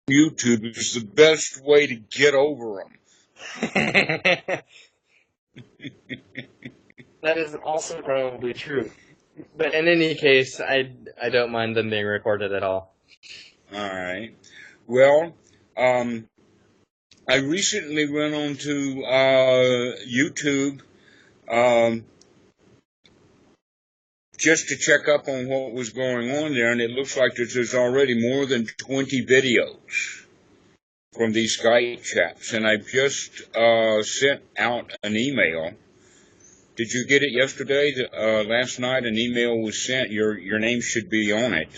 YouTube is the best way to get over them. That is also probably true. But in any case, I don't mind them being recorded at all. All right. Well, I recently went on to YouTube just to check up on what was going on there, and it looks like there's already more than 20 videos from these Skype chaps, and I've just sent out an email. Did you get it yesterday? Last night an email was sent. Your name should be on it.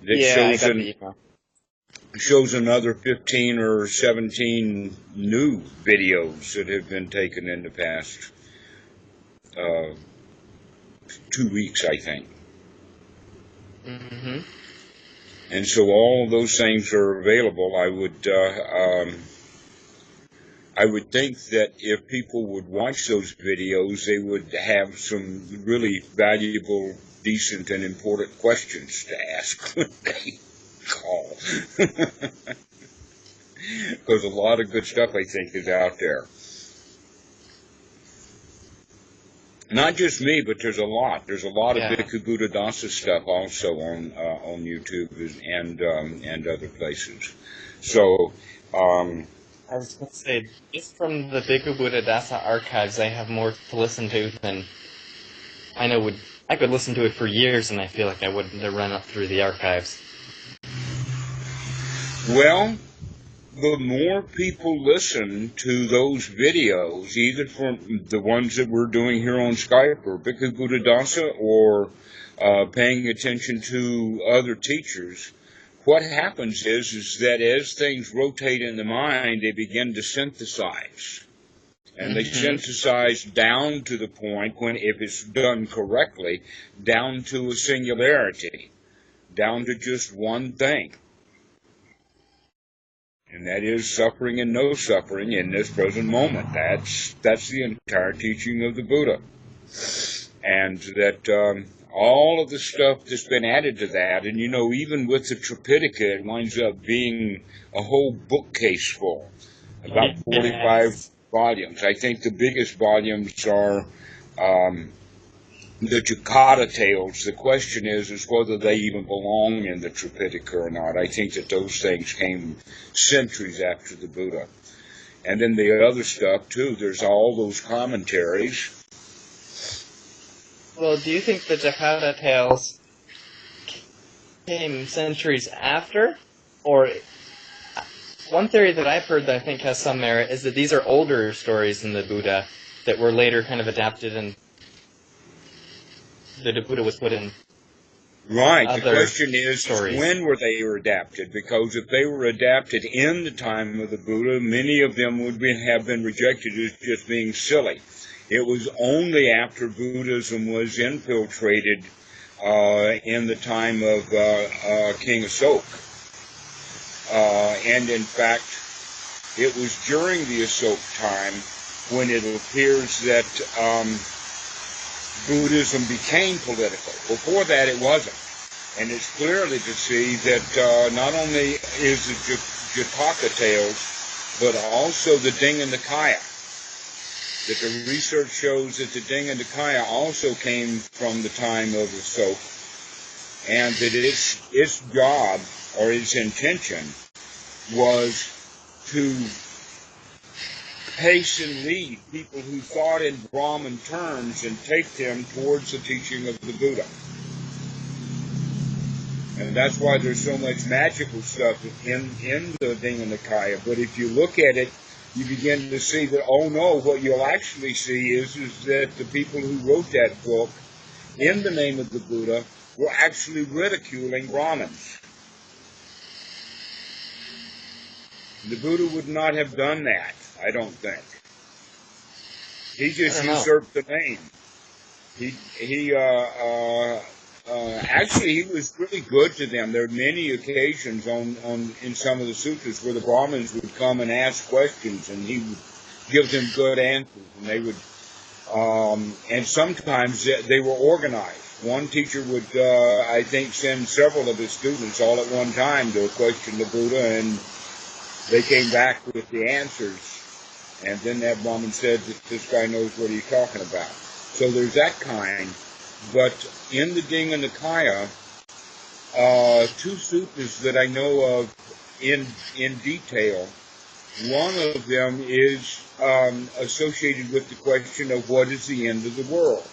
I got the email. Shows another 15 or 17 new videos that have been taken in the past 2 weeks, I think. Mm-hmm. And so all of those things are available. I would think that if people would watch those videos, they would have some really valuable, decent, and important questions to ask when they call. Because a lot of good stuff, I think, is out there. Not just me, but there's a lot. There's a lot of Bhikkhu Buddhadasa stuff also on YouTube and other places. So, I was going to say, just from the Bhikkhu Buddhadasa archives, I have more to listen to than I know I could listen to it for years, and I feel like I wouldn't have run up through the archives. Well, the more people listen to those videos, either from the ones that we're doing here on Skype or Bhikkhu Buddhadasa or paying attention to other teachers, what happens is that as things rotate in the mind, they begin to synthesize. And they synthesize down to the point, when, if it's done correctly, down to a singularity, down to just one thing. And that is suffering and no suffering in this present moment. That's the entire teaching of the Buddha. And that all of the stuff that's been added to that, and even with the Tripitaka, it winds up being a whole bookcase full, about 45 volumes. I think the biggest volumes are the Jataka tales. The question is whether they even belong in the Tripitaka or not. I think that those things came centuries after the Buddha. And then the other stuff, too, there's all those commentaries. Well, do you think the Jataka tales came centuries after? Or one theory that I've heard that I think has some merit is that these are older stories than the Buddha that were later kind of adapted and the Buddha was put in. Right. The question is, stories. When were they adapted? Because if they were adapted in the time of the Buddha, many of them would have been rejected as just being silly. It was only after Buddhism was infiltrated in the time of King Ashoka. And in fact, it was during the Ashoka time when it appears that Buddhism became political. Before that, it wasn't. And it's clearly to see that not only is the Jataka tales, but also the Digha Nikaya. That the research shows that the Digha Nikaya also came from the time of Ashoka, and that its job, or its intention, was to pace and lead people who thought in Brahman terms and take them towards the teaching of the Buddha. And that's why there's so much magical stuff in the Digha Nikaya. But if you look at it, you begin to see that, oh no, what you'll actually see is that the people who wrote that book in the name of the Buddha were actually ridiculing Brahmins. The Buddha would not have done that, I don't think. He just usurped the name. Actually, he was really good to them. There are many occasions in some of the sutras where the Brahmins would come and ask questions, and he would give them good answers, and they would, and sometimes they were organized. one teacher would, I think, send several of his students all at one time to question the Buddha, and they came back with the answers. And then that Brahmin said that this guy knows what he's talking about. So there's that kind. But in the Digha Nikaya, two suttas that I know of in detail, one of them is associated with the question of what is the end of the world.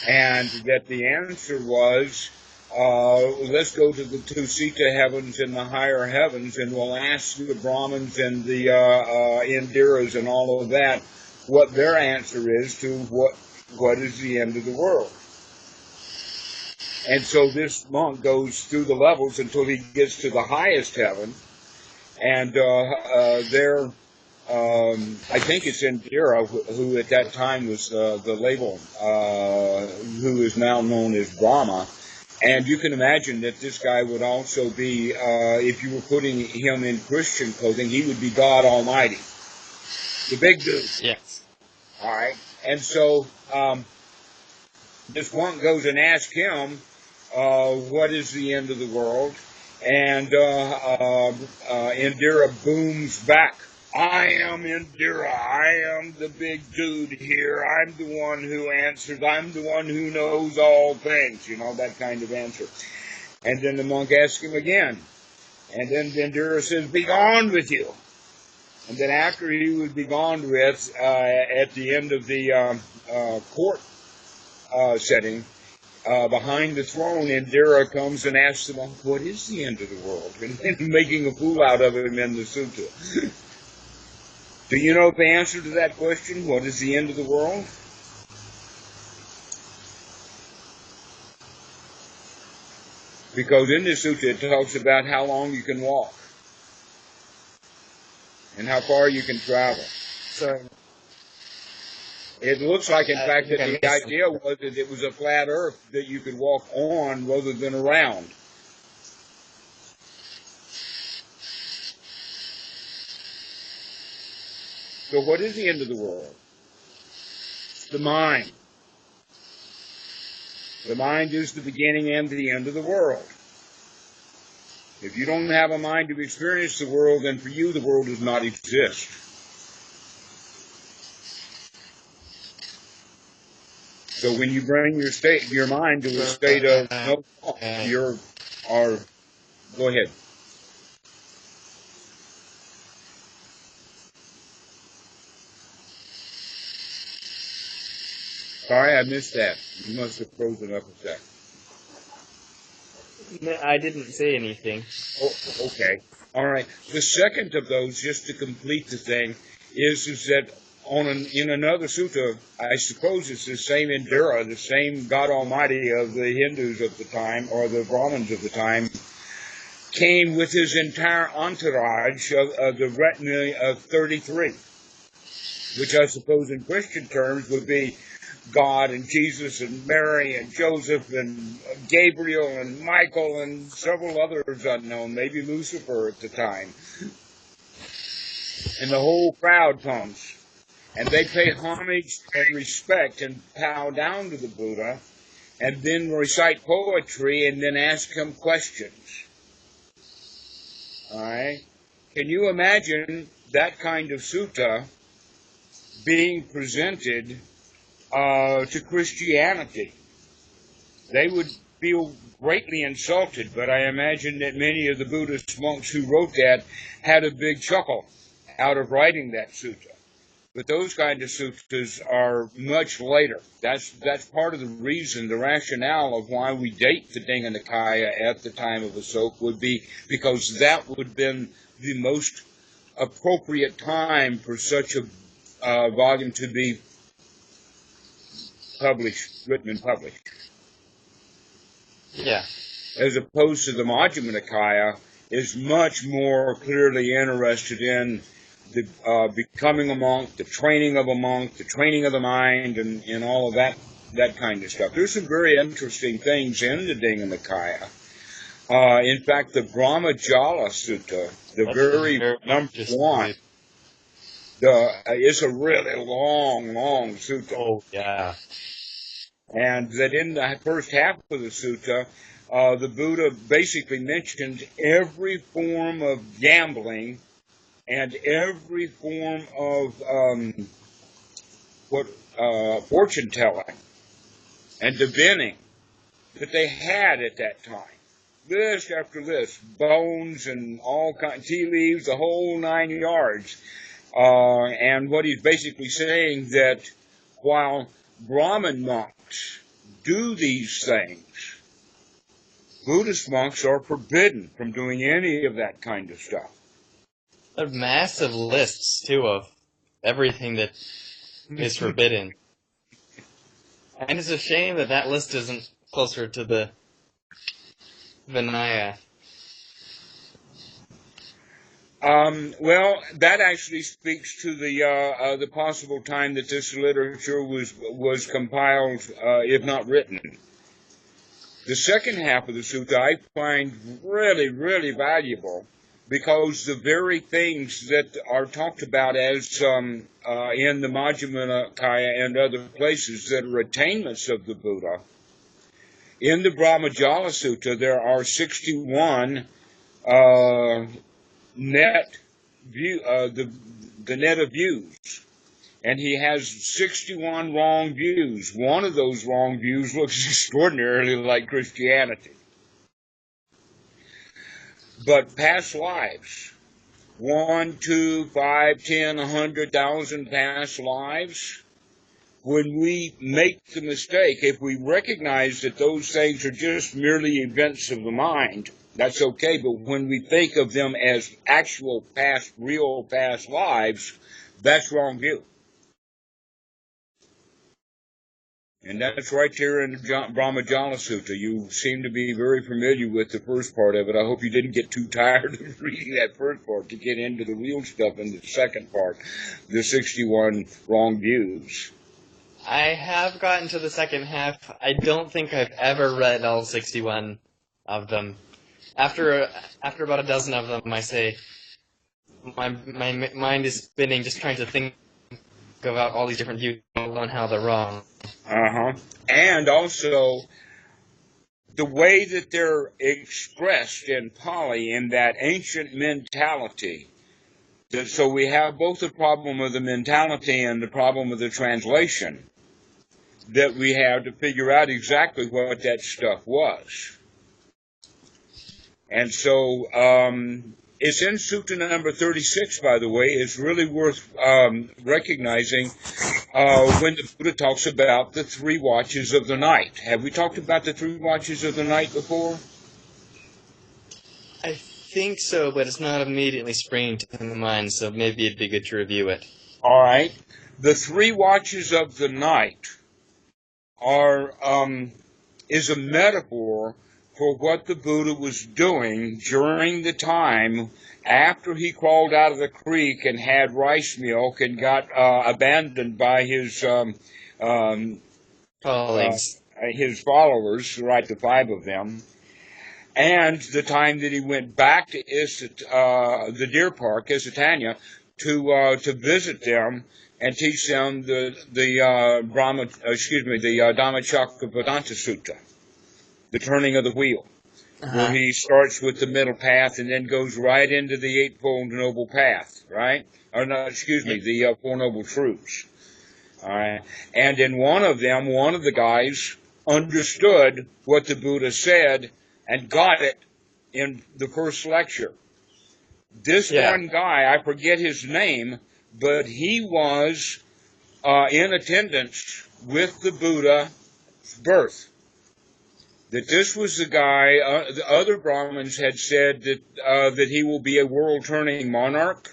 And that the answer was, let's go to the Tusita heavens and the higher heavens, and we'll ask the Brahmins and the Indiras and all of that what their answer is to what is the end of the world. And so this monk goes through the levels until he gets to the highest heaven, and there, I think it's Indira, who at that time was the label, who is now known as Brahma. And you can imagine that this guy would also be, if you were putting him in Christian clothing, he would be God Almighty, the big dude. Yes. All right. And so this one goes and asks him, what is the end of the world? And Indira booms back, I am Indira. I am the big dude here. I'm the one who answers. I'm the one who knows all things. You know, that kind of answer. And then the monk asks him again. And then Indira says, be gone with you. And then after he was begone with, at the end of the court setting, behind the throne, Indira comes and asks him, what is the end of the world? And making a fool out of him in the sutta. Do you know the answer to that question? What is the end of the world? Because in this sutta it talks about how long you can walk and how far you can travel. So it looks like, in fact, that the idea was that it was a flat earth that you could walk on rather than around. So what is the end of the world? The mind. The mind is the beginning and the end of the world. If you don't have a mind to experience the world, then for you the world does not exist. So when you bring your mind to a state of no thought, go ahead. Sorry, I missed that. You must have frozen up a sec. No, I didn't say anything. Oh, okay. All right. The second of those, just to complete the thing, is that in another sutta, I suppose it's the same Indira, the same God Almighty of the Hindus of the time, or the Brahmins of the time, came with his entire entourage of the retinue of 33, which I suppose in Christian terms would be God and Jesus and Mary and Joseph and Gabriel and Michael and several others unknown, maybe Lucifer at the time. And the whole crowd comes. And they pay homage and respect and bow down to the Buddha, and then recite poetry and then ask him questions. All right? Can you imagine that kind of sutta being presented to Christianity? They would feel greatly insulted, but I imagine that many of the Buddhist monks who wrote that had a big chuckle out of writing that sutta. But those kind of suttas are much later. That's part of the reason, the rationale of why we date the Digha Nikaya at the time of Asoka would be because that would have been the most appropriate time for such a volume to be written and published. Yeah. As opposed to the Majjhima Nikaya is much more clearly interested in the becoming a monk, the training of a monk, the training of the mind, and all of that kind of stuff. There's some very interesting things in the Digha Nikaya. In fact, the Brahmajāla Sutta, the very number one, it's a really long sutta. Oh, yeah. And that in the first half of the sutta, the Buddha basically mentions every form of gambling and every form of fortune telling and divining that they had at that time. List after list, bones and all kinds, tea leaves, the whole 9 yards. And what he's basically saying that while Brahmin monks do these things, Buddhist monks are forbidden from doing any of that kind of stuff. There are massive lists, too, of everything that is forbidden. And it's a shame that that list isn't closer to the Vinaya. Well, that actually speaks to the possible time that this literature was compiled, if not written. The second half of the sutta I find really, really valuable because the very things that are talked about as in the Majjhima Nikaya and other places that are attainments of the Buddha, in the Brahmajāla Sutta there are 61 net view, the net of views. And he has 61 wrong views. One of those wrong views looks extraordinarily like Christianity. But past lives, 1, 2, 5, 10, 100,000 past lives, when we make the mistake, if we recognize that those things are just merely events of the mind, that's okay, but when we think of them as actual past, real past lives, that's wrong view. And that's right there in the Brahmajāla Sutta. You seem to be very familiar with the first part of it. I hope you didn't get too tired of reading that first part to get into the real stuff in the second part, the 61 wrong views. I have gotten to the second half. I don't think I've ever read all 61 of them. After about a dozen of them, I say, my mind is spinning just trying to think about all these different views and how they're wrong. And also, the way that they're expressed in Pali in that ancient mentality. So we have both the problem of the mentality and the problem of the translation that we have to figure out exactly what that stuff was. And so it's in Sutta number 36, by the way. It's really worth recognizing when the Buddha talks about the 3 watches of the night. Have we talked about the 3 watches of the night before? I think so, but it's not immediately springing to the mind, so maybe it'd be good to review it. All right. The 3 watches of the night is a metaphor for what the Buddha was doing during the time after he crawled out of the creek and had rice milk and got abandoned by his his followers, right, the 5 of them, and the time that he went back to the deer park, Isitanya, to visit them and teach them the Dhammacakka Sutta, the turning of the wheel, where he starts with the middle path and then goes right into the Eightfold Noble Path, right? Or no, the Four Noble Truths. All right. And in one of them, one of the guys understood what the Buddha said and got it in the first lecture. This one guy, I forget his name, but he was in attendance with the Buddha's birth. That this was the guy, the other Brahmins had said that he will be a world-turning monarch.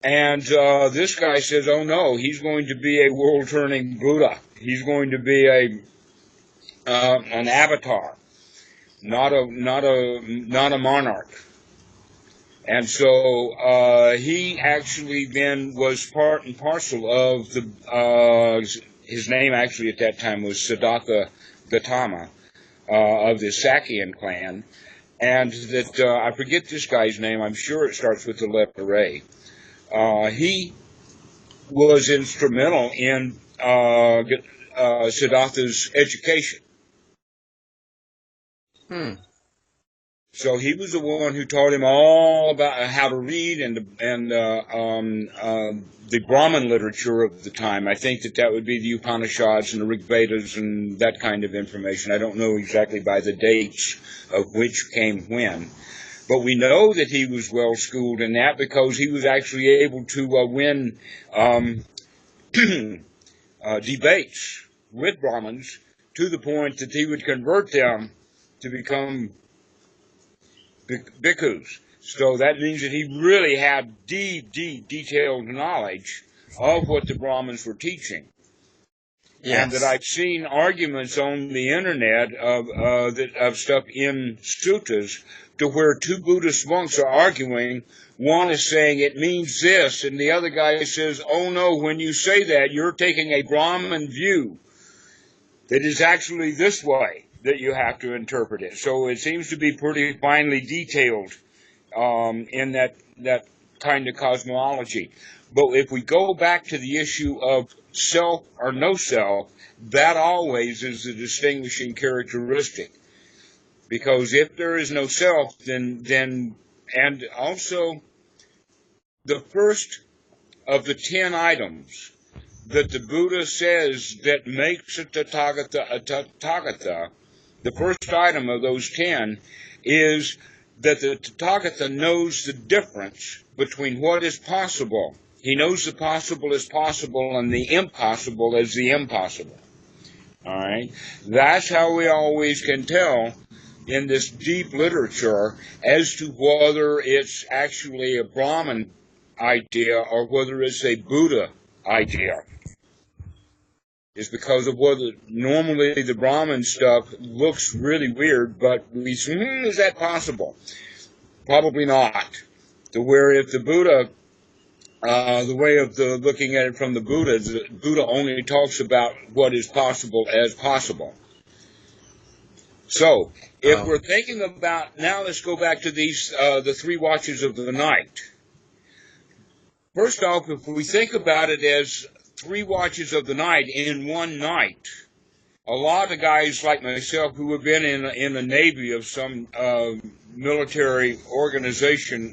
And this guy says, oh no, he's going to be a world-turning Buddha. He's going to be an avatar, not a monarch. And so he actually then was part and parcel of his name actually at that time was Siddhartha Gautama of the Sakyan clan, and that I forget this guy's name. I'm sure it starts with the letter A. He was instrumental in Siddhartha's education. So he was the one who taught him all about how to read and the Brahmin literature of the time. I think that would be the Upanishads and the Rig Vedas and that kind of information. I don't know exactly by the dates of which came when. But we know that he was well schooled in that because he was actually able to win debates with Brahmins to the point that he would convert them to become bhikkhus. So that means that he really had deep, detailed knowledge of what the Brahmins were teaching. Yes. And that I've seen arguments on the internet of stuff in suttas to where two Buddhist monks are arguing. One is saying it means this, and the other guy says, oh no, when you say that, you're taking a Brahmin view. It is actually this way that you have to interpret it. So it seems to be pretty finely detailed in that kind of cosmology. But if we go back to the issue of self or no self, that always is the distinguishing characteristic. Because if there is no self, then and also the first of the 10 items that the Buddha says that makes a Tathagata, the first item of those 10 is that the Tathagata knows the difference between what is possible. He knows the possible is possible and the impossible is the impossible. All right? That's how we always can tell in this deep literature as to whether it's actually a Brahman idea or whether it's a Buddha idea. Is because of whether normally the Brahman stuff looks really weird, but we say, is that possible? Probably not. To where if the Buddha, the way of the looking at it from the Buddha only talks about what is possible as possible. So, if we're thinking about, now let's go back to these, the 3 watches of the night. First off, if we think about it as 3 watches of the night in one night, a lot of guys like myself who have been in the Navy of some military organization,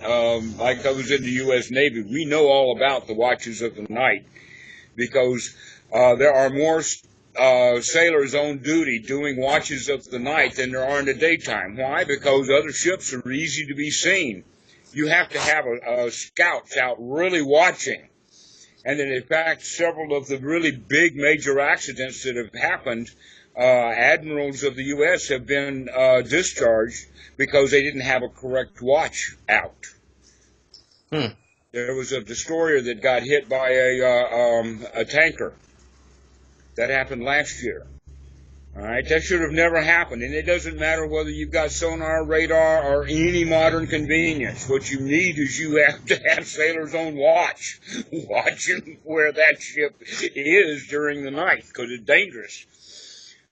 like I was in the U.S. Navy, we know all about the watches of the night because there are more sailors on duty doing watches of the night than there are in the daytime. Why? Because other ships are easy to be seen. You have to have a scouts out really watching. And then, in fact, several of the really big major accidents that have happened, admirals of the U.S. have been discharged because they didn't have a correct watch out. There was a destroyer that got hit by a tanker. That happened last year. All right, that should have never happened. And it doesn't matter whether you've got sonar, radar, or any modern convenience. What you need is you have to have sailors on watch, watching where that ship is during the night, because it's dangerous.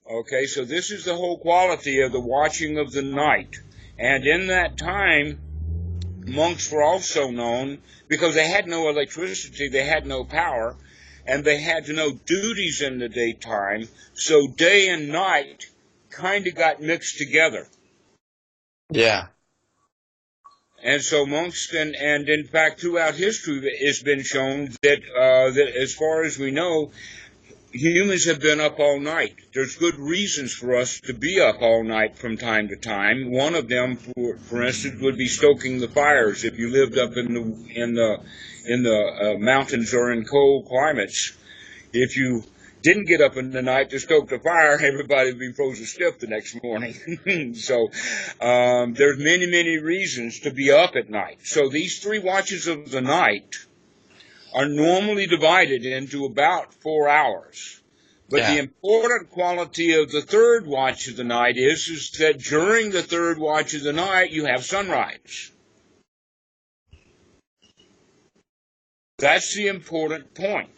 Okay, so this is the whole quality of the watching of the night. And in that time, monks were also known, because they had no electricity, they had no power, and they had no duties in the daytime, so day and night kind of got mixed together. Yeah. And so monks, and in fact throughout history it's been shown that, that as far as we know, humans have been up all night. There's good reasons for us to be up all night from time to time. One of them, for instance, would be stoking the fires. If you lived up in the mountains or in cold climates, if you didn't get up in the night to stoke the fire, everybody would be frozen stiff the next morning. So there's many reasons to be up at night. So these 3 watches of the night are normally divided into about 4 hours. But the important quality of the 3rd watch of the night is that during the 3rd watch of the night, you have sunrise. That's the important point.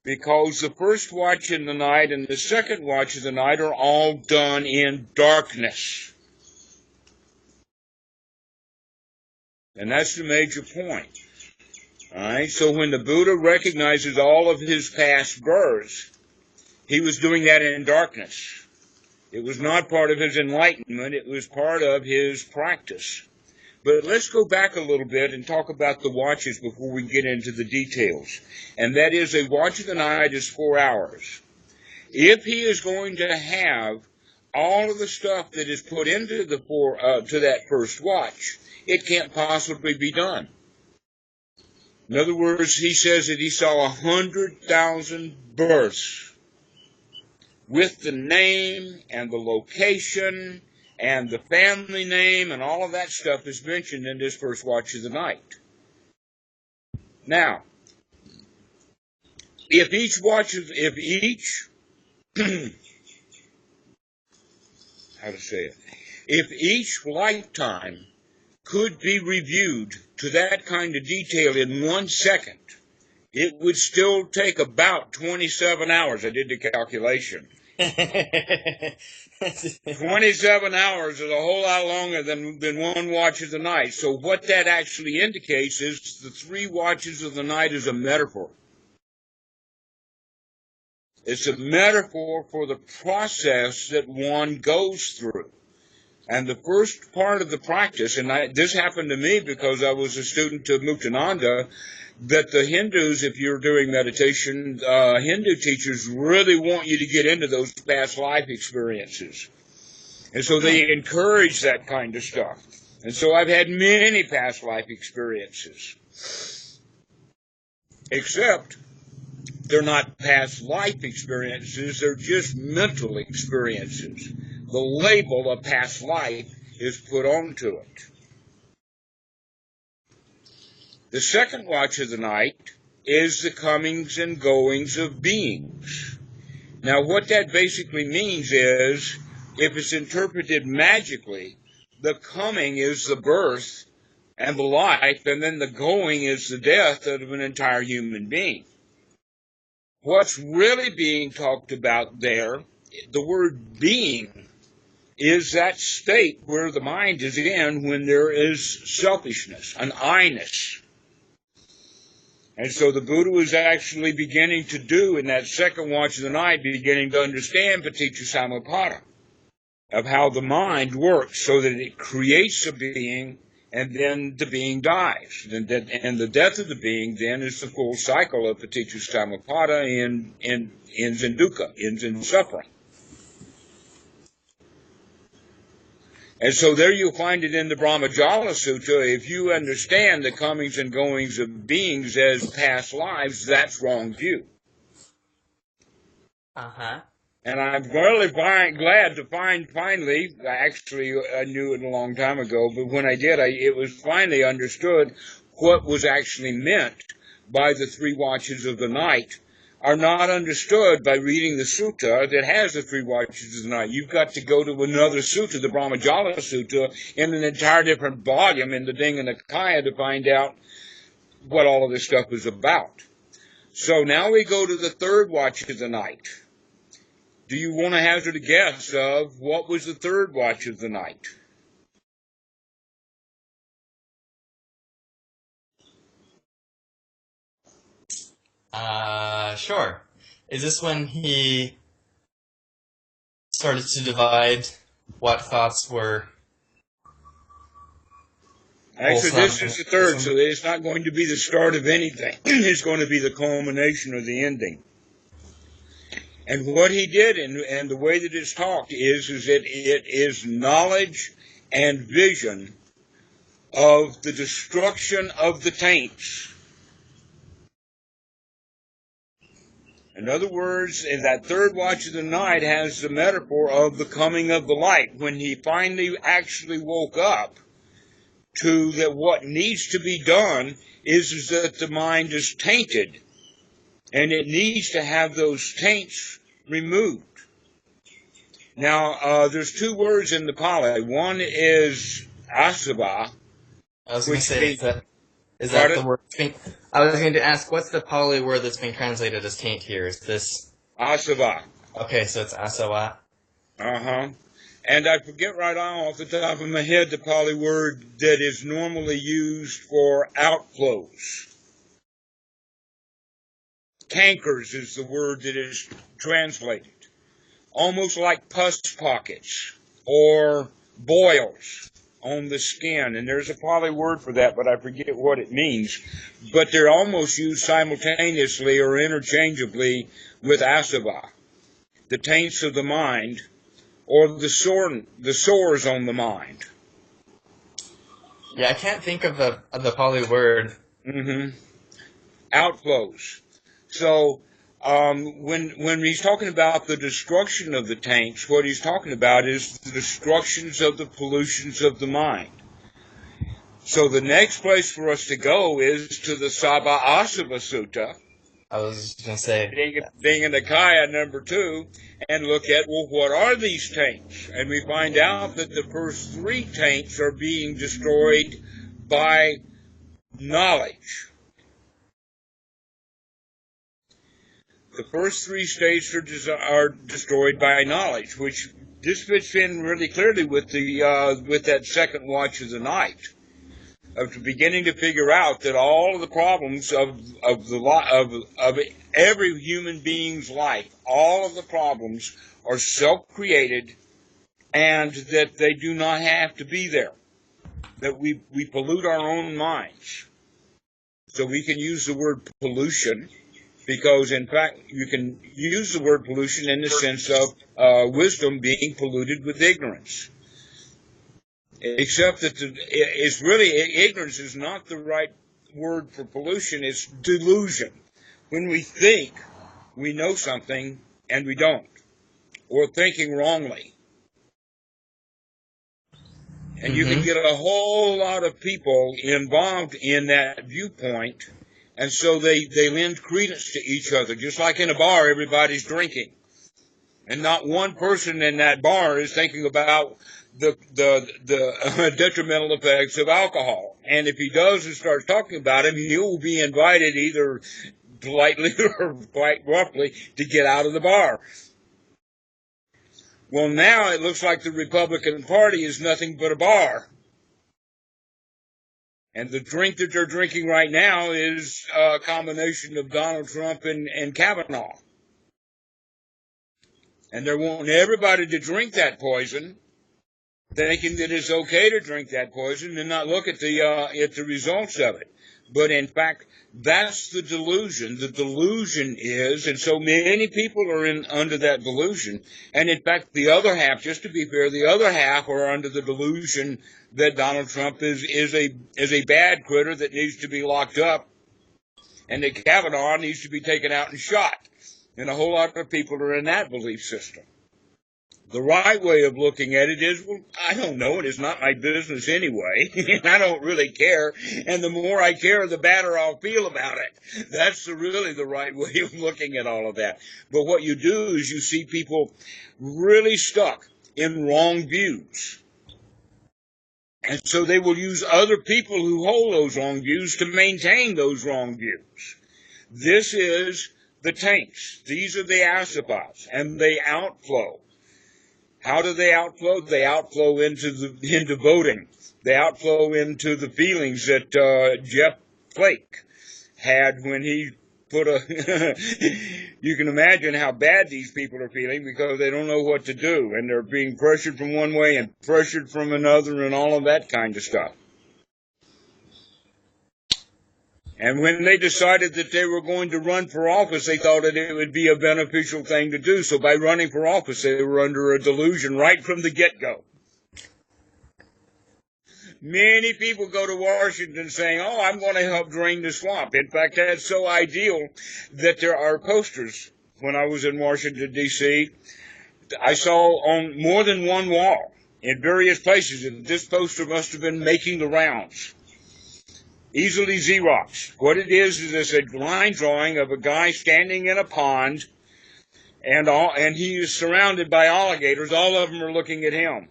Because the 1st watch of the night and the 2nd watch of the night are all done in darkness. And that's the major point. All right, so when the Buddha recognizes all of his past births, he was doing that in darkness. It was not part of his enlightenment, it was part of his practice. But let's go back a little bit and talk about the watches before we get into the details. And that is, a watch of the night is 4 hours. If he is going to have all of the stuff that is put into to that first watch, it can't possibly be done. In other words, he says that he saw 100,000 births with the name and the location and the family name and all of that stuff is mentioned in this first watch of the night. Now, if each lifetime could be reviewed to that kind of detail in 1 second, it would still take about 27 hours. I did the calculation. 27 hours is a whole lot longer than 1 watch of the night. So what that actually indicates is the 3 watches of the night is a metaphor. It's a metaphor for the process that one goes through. And the first part of the practice, and this happened to me because I was a student of Muktananda, that the Hindus, if you're doing meditation, Hindu teachers really want you to get into those past life experiences. And so they encourage that kind of stuff. And so I've had many past life experiences. Except they're not past life experiences, they're just mental experiences. The label of past life is put onto it. The second watch of the night is the comings and goings of beings. Now, what that basically means is, if it's interpreted magically, the coming is the birth and the life, and then the going is the death of an entire human being. What's really being talked about there, the word being, is that state where the mind is in when there is selfishness, an I-ness. And so the Buddha was actually beginning to do, in that second watch of the night, beginning to understand Paticca Samuppada, of how the mind works so that it creates a being and then the being dies. And the death of the being then is the full cycle of Paticca Samuppada and ends in dukkha, ends in suffering. And so there you find it in the Brahmajāla Sutta. If you understand the comings and goings of beings as past lives, that's wrong view. Uh-huh. And I'm really glad to find finally, actually I knew it a long time ago, but when I did, it was finally understood what was actually meant by the 3 watches of the night are not understood by reading the sutta that has the 3 watches of the night. You've got to go to another sutta, the Brahmajāla Sutta, in an entire different volume in the Digha Nikaya to find out what all of this stuff is about. So now we go to the 3rd watch of the night. Do you want to hazard a guess of what was the 3rd watch of the night? Sure. Is this when he started to divide what thoughts were Actually, this is the 3rd, so it's not going to be the start of anything. It's going to be the culmination of the ending. And what he did, and the way that it's talked, is that it is knowledge and vision of the destruction of the taints. In other words, in that 3rd watch of the night has the metaphor of the coming of the light. When he finally actually woke up to that what needs to be done is that the mind is tainted. And it needs to have those taints removed. Now, there's 2 words in the Pali. One is asava. I was going to say, is that the word? I was going to ask, what's the Pali word that's being translated as taint here? Is this asava? Okay, so it's asava. Uh-huh. And I forget right off the top of my head the Pali word that is normally used for outflows. cankers is the word that is translated. Almost like pus pockets or boils on the skin. And there's a Pali word for that, but I forget what it means. But they're almost used simultaneously or interchangeably with asava, the taints of the mind, or the sores on the mind. Yeah, I can't think of the Pali word. Outflows. So when he's talking about the destruction of the taints, what he's talking about is the destructions of the pollutions of the mind. So the next place for us to go is to the Sabbāsava Sutta. I was going to say Digha Nikaya number 2, and look at, well, what are these taints? And we find out that the first 3 taints are being destroyed by knowledge. The first 3 states are destroyed by knowledge, which this fits in really clearly with that second watch of the night, of beginning to figure out that all of the problems of every human being's life, all of the problems are self-created, and that they do not have to be there. That we pollute our own minds. So we can use the word pollution, because in fact you can use the word pollution in the sense of wisdom being polluted with ignorance. Except that it's really, ignorance is not the right word for pollution, it's delusion. When we think we know something and we don't, or thinking wrongly. And you can get a whole lot of people involved in that viewpoint, and so they lend credence to each other. Just like in a bar, everybody's drinking. And not one person in that bar is thinking about the detrimental effects of alcohol. And if he does and starts talking about him, he will be invited either politely or quite roughly to get out of the bar. Well, now it looks like the Republican Party is nothing but a bar. And the drink that they're drinking right now is a combination of Donald Trump and Kavanaugh. And they're wanting everybody to drink that poison, thinking that it's okay to drink that poison and not look at the results of it. But in fact, that's the delusion. The delusion is, and so many people are under that delusion. And in fact, the other half, just to be fair, the other half are under the delusion that Donald Trump is a bad critter that needs to be locked up, and that Kavanaugh needs to be taken out and shot. And a whole lot of people are in that belief system. The right way of looking at it is, well, I don't know, it's not my business anyway, and I don't really care, and the more I care, the badder I'll feel about it. That's really the right way of looking at all of that. But what you do is you see people really stuck in wrong views. And so they will use other people who hold those wrong views to maintain those wrong views. This is the taints. These are the asavas, and they outflow. How do they outflow? They outflow into voting. They outflow into the feelings that Jeff Flake had when he put you can imagine how bad these people are feeling because they don't know what to do, and they're being pressured from one way and pressured from another and all of that kind of stuff. And when they decided that they were going to run for office, they thought that it would be a beneficial thing to do. So by running for office, they were under a delusion right from the get-go. Many people go to Washington saying, oh, I'm going to help drain the swamp. In fact, that's so ideal that there are posters. When I was in Washington, D.C., I saw on more than one wall in various places, and this poster must have been making the rounds. Easily Xerox. What it is it's a line drawing of a guy standing in a pond, and he is surrounded by alligators. All of them are looking at him.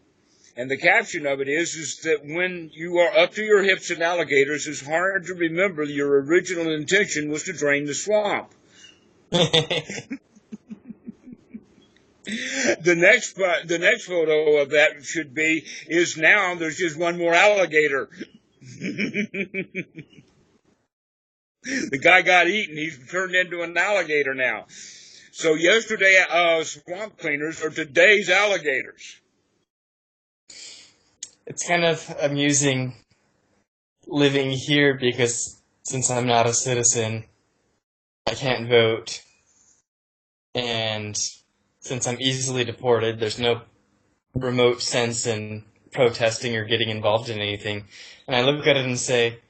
And the caption of it is that when you are up to your hips in alligators, it's hard to remember your original intention was to drain the swamp. The next photo of that is now there's just one more alligator. The guy got eaten. He's turned into an alligator now. So yesterday, swamp cleaners are today's alligators. It's kind of amusing living here because since I'm not a citizen, I can't vote. And since I'm easily deported, there's no remote sense in protesting or getting involved in anything. And I look at it and say,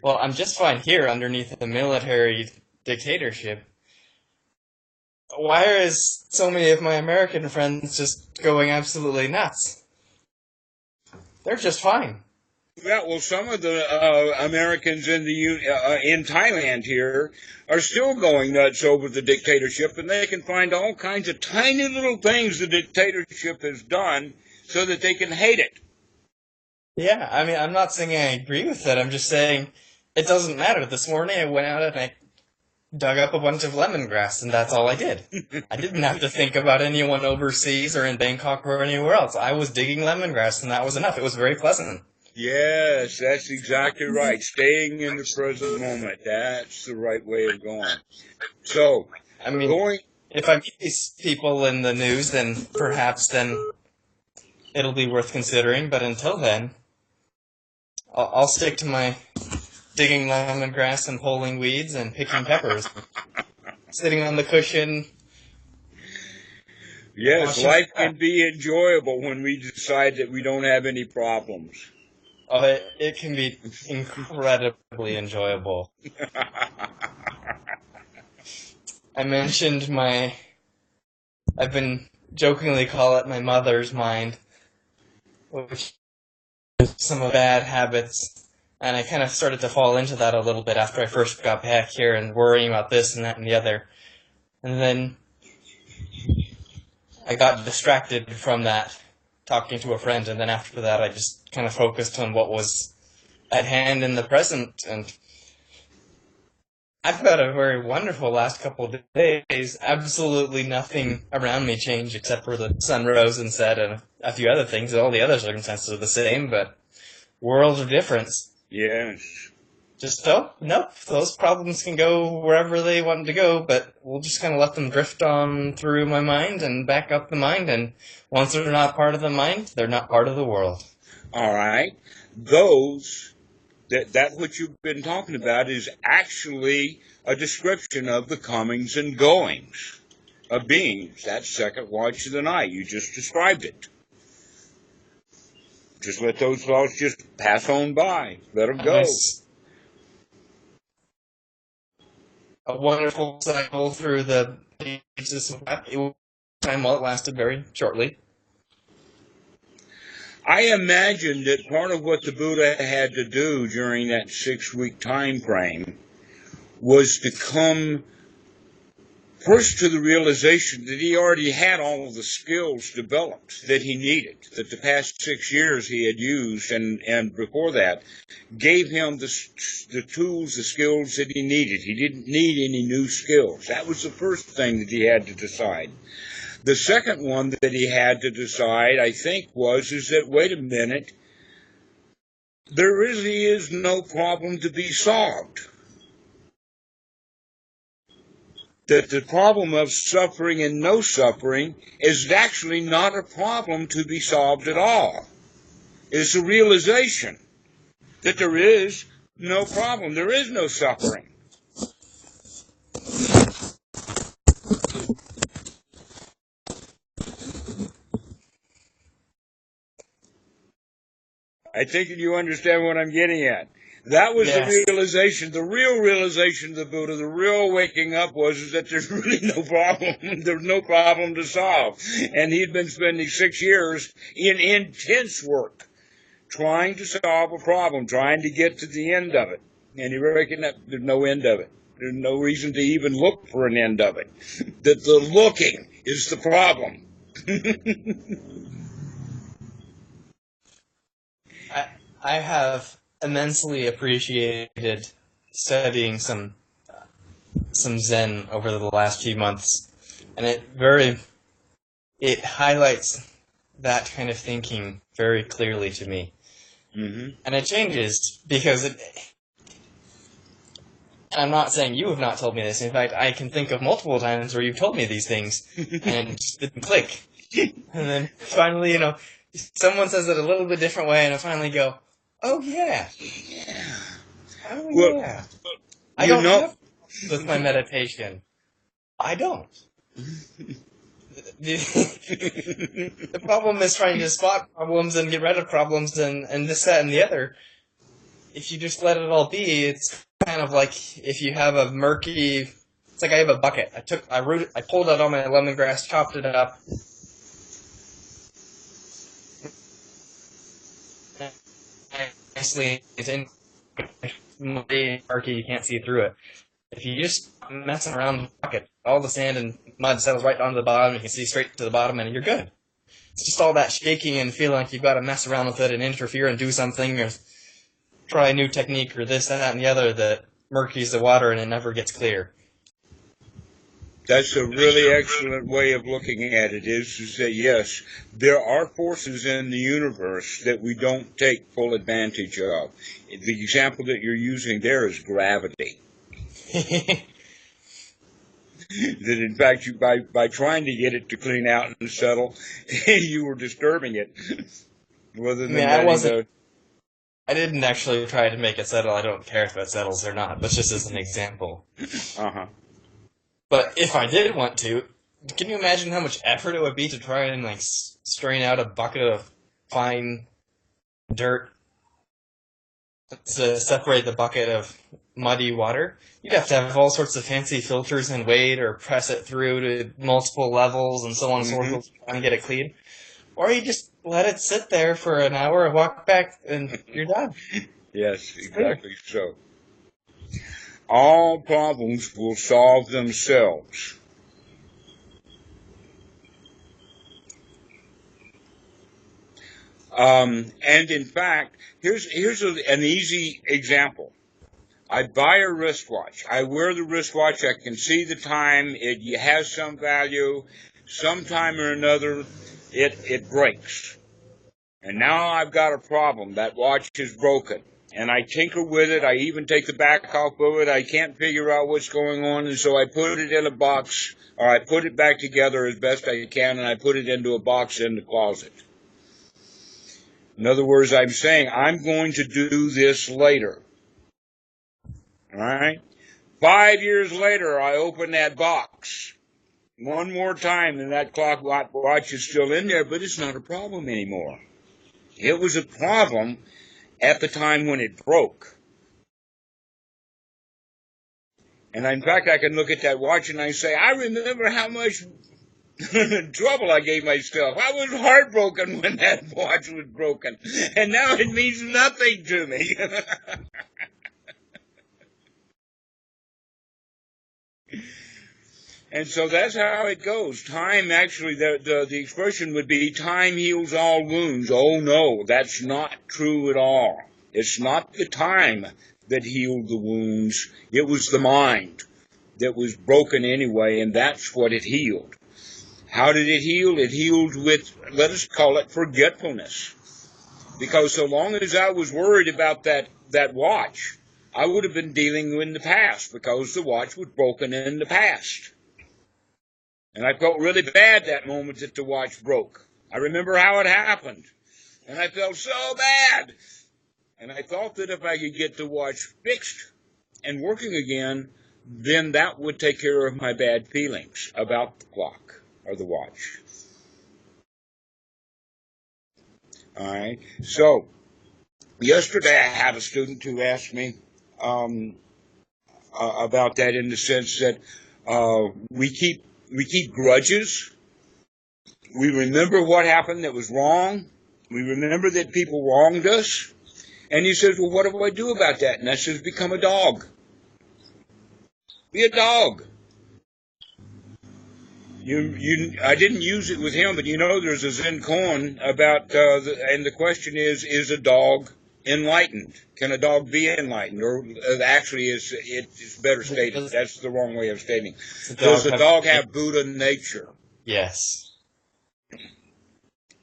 well, I'm just fine here underneath a military dictatorship. Why is so many of my American friends just going absolutely nuts? They're just fine. Yeah, well, some of the Americans in Thailand here are still going nuts over the dictatorship, and they can find all kinds of tiny little things the dictatorship has done so that they can hate it. Yeah, I mean, I'm not saying I agree with it. I'm just saying it doesn't matter. This morning I went out and I dug up a bunch of lemongrass, and that's all I did. I didn't have to think about anyone overseas or in Bangkok or anywhere else. I was digging lemongrass, and that was enough. It was very pleasant. Yes, that's exactly right. Staying in the present moment. That's the right way of going. So, I mean, if I meet these people in the news, then perhaps it'll be worth considering. But until then, I'll stick to my digging lemongrass and pulling weeds and picking peppers. Sitting on the cushion. Yes, life can be enjoyable when we decide that we don't have any problems. Oh, it can be incredibly enjoyable. I mentioned I've been jokingly call it my mother's mind, which is some of the bad habits. And I kind of started to fall into that a little bit after I first got back here and worrying about this and that and the other. And then I got distracted from that, talking to a friend, and then after that I just kind of focused on what was at hand in the present. And I've had a very wonderful last couple of days. Absolutely nothing around me changed except for the sun rose and set and a few other things. All the other circumstances are the same, but world of difference. Yes. Just, nope, those problems can go wherever they want to go, but we'll just kind of let them drift on through my mind and back up the mind, and once they're not part of the mind, they're not part of the world. All right. That what you've been talking about is actually a description of the comings and goings of beings. That second watch of the night. You just described it. Just let those thoughts just pass on by. Let them go. A wonderful cycle through the pages of time while it lasted very shortly. I imagine that part of what the Buddha had to do during that 6-week time frame was to come first to the realization that he already had all of the skills developed that he needed, that the past 6 years he had used, and before that, gave him the tools, the skills that he needed. He didn't need any new skills. That was the first thing that he had to decide. The second one that he had to decide, I think, is that, wait a minute, there really is no problem to be solved. That the problem of suffering and no suffering is actually not a problem to be solved at all. It's a realization that there is no problem. There is no suffering. I think you understand what I'm getting at. That was yes. The realization, the real realization of the Buddha, the real waking up is that there's really no problem. There's no problem to solve. And he'd been spending 6 years in intense work trying to solve a problem, trying to get to the end of it. And he reckoned that there's no end of it. There's no reason to even look for an end of it. That the looking is the problem. I have immensely appreciated studying some Zen over the last few months, and it highlights that kind of thinking very clearly to me. Mm-hmm. And it changes because I'm not saying you have not told me this. In fact, I can think of multiple times where you've told me these things, and it just didn't click. And then finally, someone says it a little bit different way, and I finally go, oh yeah. Yeah. Oh Well, yeah. I don't have with my meditation. I don't. The problem is trying to spot problems and get rid of problems and this, that, and the other. If you just let it all be, it's kind of like if you have a murky... It's like I have a bucket. I pulled out all my lemongrass, chopped it up. Nicely, it's in murky, you can't see through it. If you just mess around the bucket, all the sand and mud settles right down to the bottom, you can see straight to the bottom, and you're good. It's just all that shaking and feeling like you've got to mess around with it and interfere and do something, or try a new technique, or this, that, and the other that murkies the water and it never gets clear. That's a really excellent way of looking at it, is to say, yes, there are forces in the universe that we don't take full advantage of. The example that you're using there is gravity. That in fact, by trying to get it to clean out and settle, you were disturbing it. Rather than I didn't actually try to make it settle. I don't care if it settles or not. That's just as an example. Uh-huh. But if I did want to, can you imagine how much effort it would be to try and strain out a bucket of fine dirt to separate the bucket of muddy water? You'd have to have all sorts of fancy filters and wait or press it through to multiple levels and so on and so forth to try and get it clean. Or you just let it sit there for an hour and walk back and you're done. Yes, exactly so. All problems will solve themselves. And in fact, here's an easy example. I buy a wristwatch. I wear the wristwatch. I can see the time. It has some value. Sometime or another, it breaks. And now I've got a problem. That watch is broken. And I tinker with it. I even take the back off of it. I can't figure out what's going on. And so I put it in a box, or I put it back together as best I can, and I put it into a box in the closet. In other words, I'm saying I'm going to do this later. All right? 5 years later, I open that box one more time, and that clock watch is still in there, but it's not a problem anymore. It was a problem at the time when it broke. And in fact, I can look at that watch and I say, I remember how much trouble I gave myself. I was heartbroken when that watch was broken. And now it means nothing to me. And so that's how it goes. Time, actually, the expression would be, time heals all wounds. Oh no, that's not true at all. It's not the time that healed the wounds. It was the mind that was broken anyway, and that's what it healed. How did it heal? It healed with, let us call it, forgetfulness. Because so long as I was worried about that watch, I would have been dealing in the past, because the watch was broken in the past. And I felt really bad that moment that the watch broke. I remember how it happened. And I felt so bad. And I thought that if I could get the watch fixed and working again, then that would take care of my bad feelings about the clock or the watch. All right. So, yesterday I had a student who asked me about that, in the sense that we keep grudges. We remember what happened that was wrong. We remember that people wronged us. And he says, well, what do I do about that? And I says, become a dog. Be a dog. I didn't use it with him, but there's a Zen koan about, and the question is a dog enlightened? Can a dog be enlightened? Or actually, it's better stated. That's the wrong way of stating. Does a dog have Buddha nature? Yes.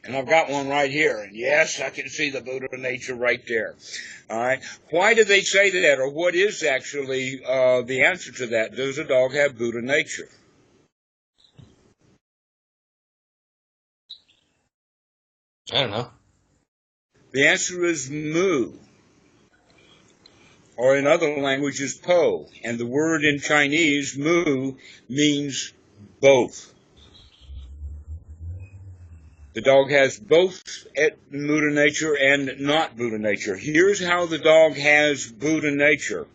And I've got one right here. And yes, I can see the Buddha nature right there. All right. Why do they say that? Or what is actually the answer to that? Does a dog have Buddha nature? I don't know. The answer is mu, or in other languages, po. And the word in Chinese, mu, means both. The dog has both Buddha nature and not Buddha nature. Here's how the dog has Buddha nature.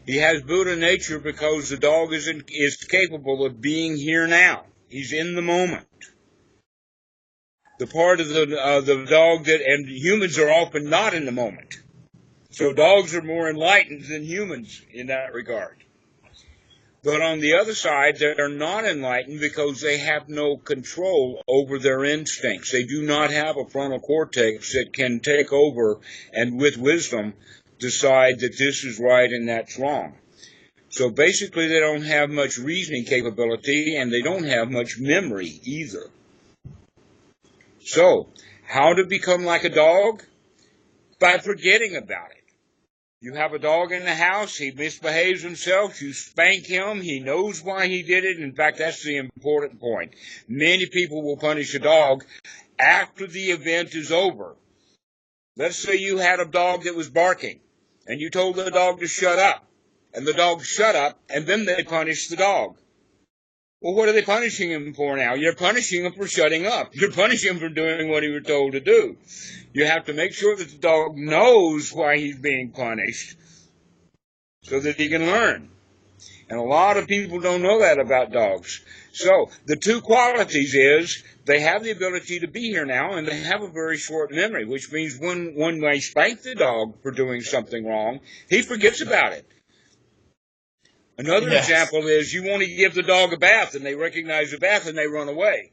He has Buddha nature because the dog is capable of being here now. He's in the moment. The part of the dog that, and humans are often not in the moment. So dogs are more enlightened than humans in that regard. But on the other side, they're not enlightened because they have no control over their instincts. They do not have a frontal cortex that can take over and with wisdom decide that this is right and that's wrong. So basically they don't have much reasoning capability and they don't have much memory either. So, how to become like a dog? By forgetting about it. You have a dog in the house, he misbehaves himself, you spank him, he knows why he did it. In fact, that's the important point. Many people will punish a dog after the event is over. Let's say you had a dog that was barking, and you told the dog to shut up, and the dog shut up, and then they punish the dog. Well, what are they punishing him for now? You're punishing him for shutting up. You're punishing him for doing what he was told to do. You have to make sure that the dog knows why he's being punished so that he can learn. And a lot of people don't know that about dogs. So the two qualities is they have the ability to be here now and they have a very short memory, which means when they spank the dog for doing something wrong, he forgets about it. Another example is you want to give the dog a bath and they recognize the bath and they run away.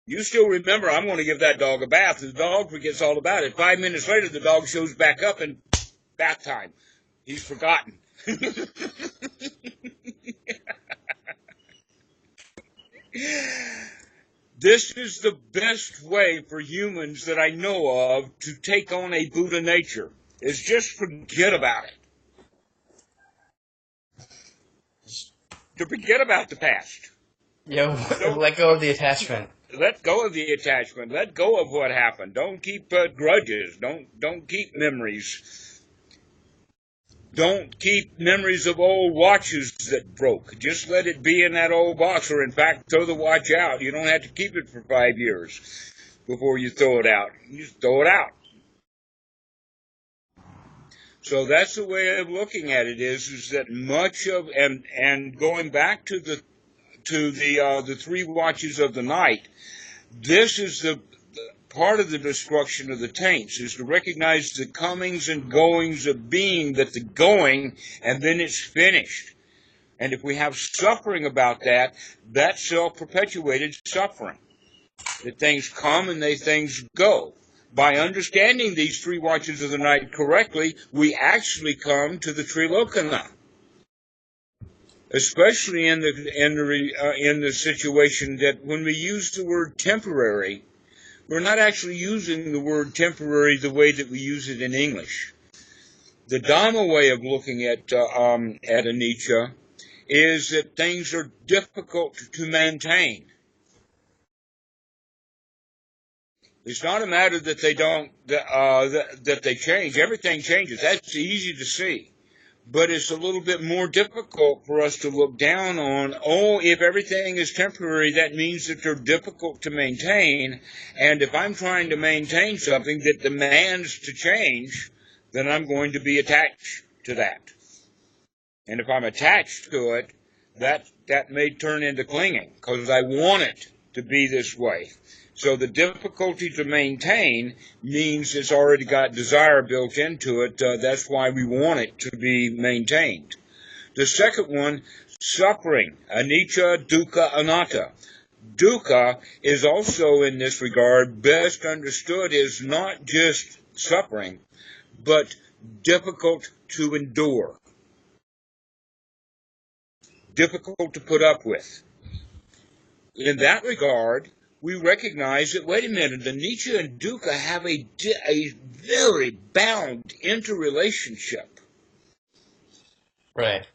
You still remember, I'm going to give that dog a bath. The dog forgets all about it. 5 minutes later, the dog shows back up and bath time. He's forgotten. This is the best way for humans that I know of to take on a Buddha nature, is just forget about it. To forget about the past. Let go of the attachment. Let go of the attachment. Let go of what happened. Don't keep grudges. Don't keep memories. Don't keep memories of old watches that broke. Just let it be in that old box, or in fact, throw the watch out. You don't have to keep it for 5 years before you throw it out. You just throw it out. So that's the way of looking at it is that much of, and going back to the three watches of the night, this is the part of the destruction of the taints, is to recognize the comings and goings of being, that the going, and then it's finished. And if we have suffering about that, that's self-perpetuated suffering. That things come and things go. By understanding these three watches of the night correctly, we actually come to the Tilakkhaṇa. Especially in the situation that when we use the word temporary, we're not actually using the word temporary the way that we use it in English. The Dhamma way of looking at anicca is that things are difficult to maintain. It's not a matter that they don't that they change. Everything changes. That's easy to see. But it's a little bit more difficult for us to look down on, if everything is temporary, that means that they're difficult to maintain. And if I'm trying to maintain something that demands to change, then I'm going to be attached to that. And if I'm attached to it, that may turn into clinging, because I want it to be this way. So the difficulty to maintain means it's already got desire built into it. That's why we want it to be maintained. The second one, suffering, anicca, dukkha, anatta. Dukkha is also in this regard best understood as not just suffering, but difficult to endure. Difficult to put up with. In that regard, we recognize that, wait a minute, the anicca and dukkha have a very bound interrelationship. Right.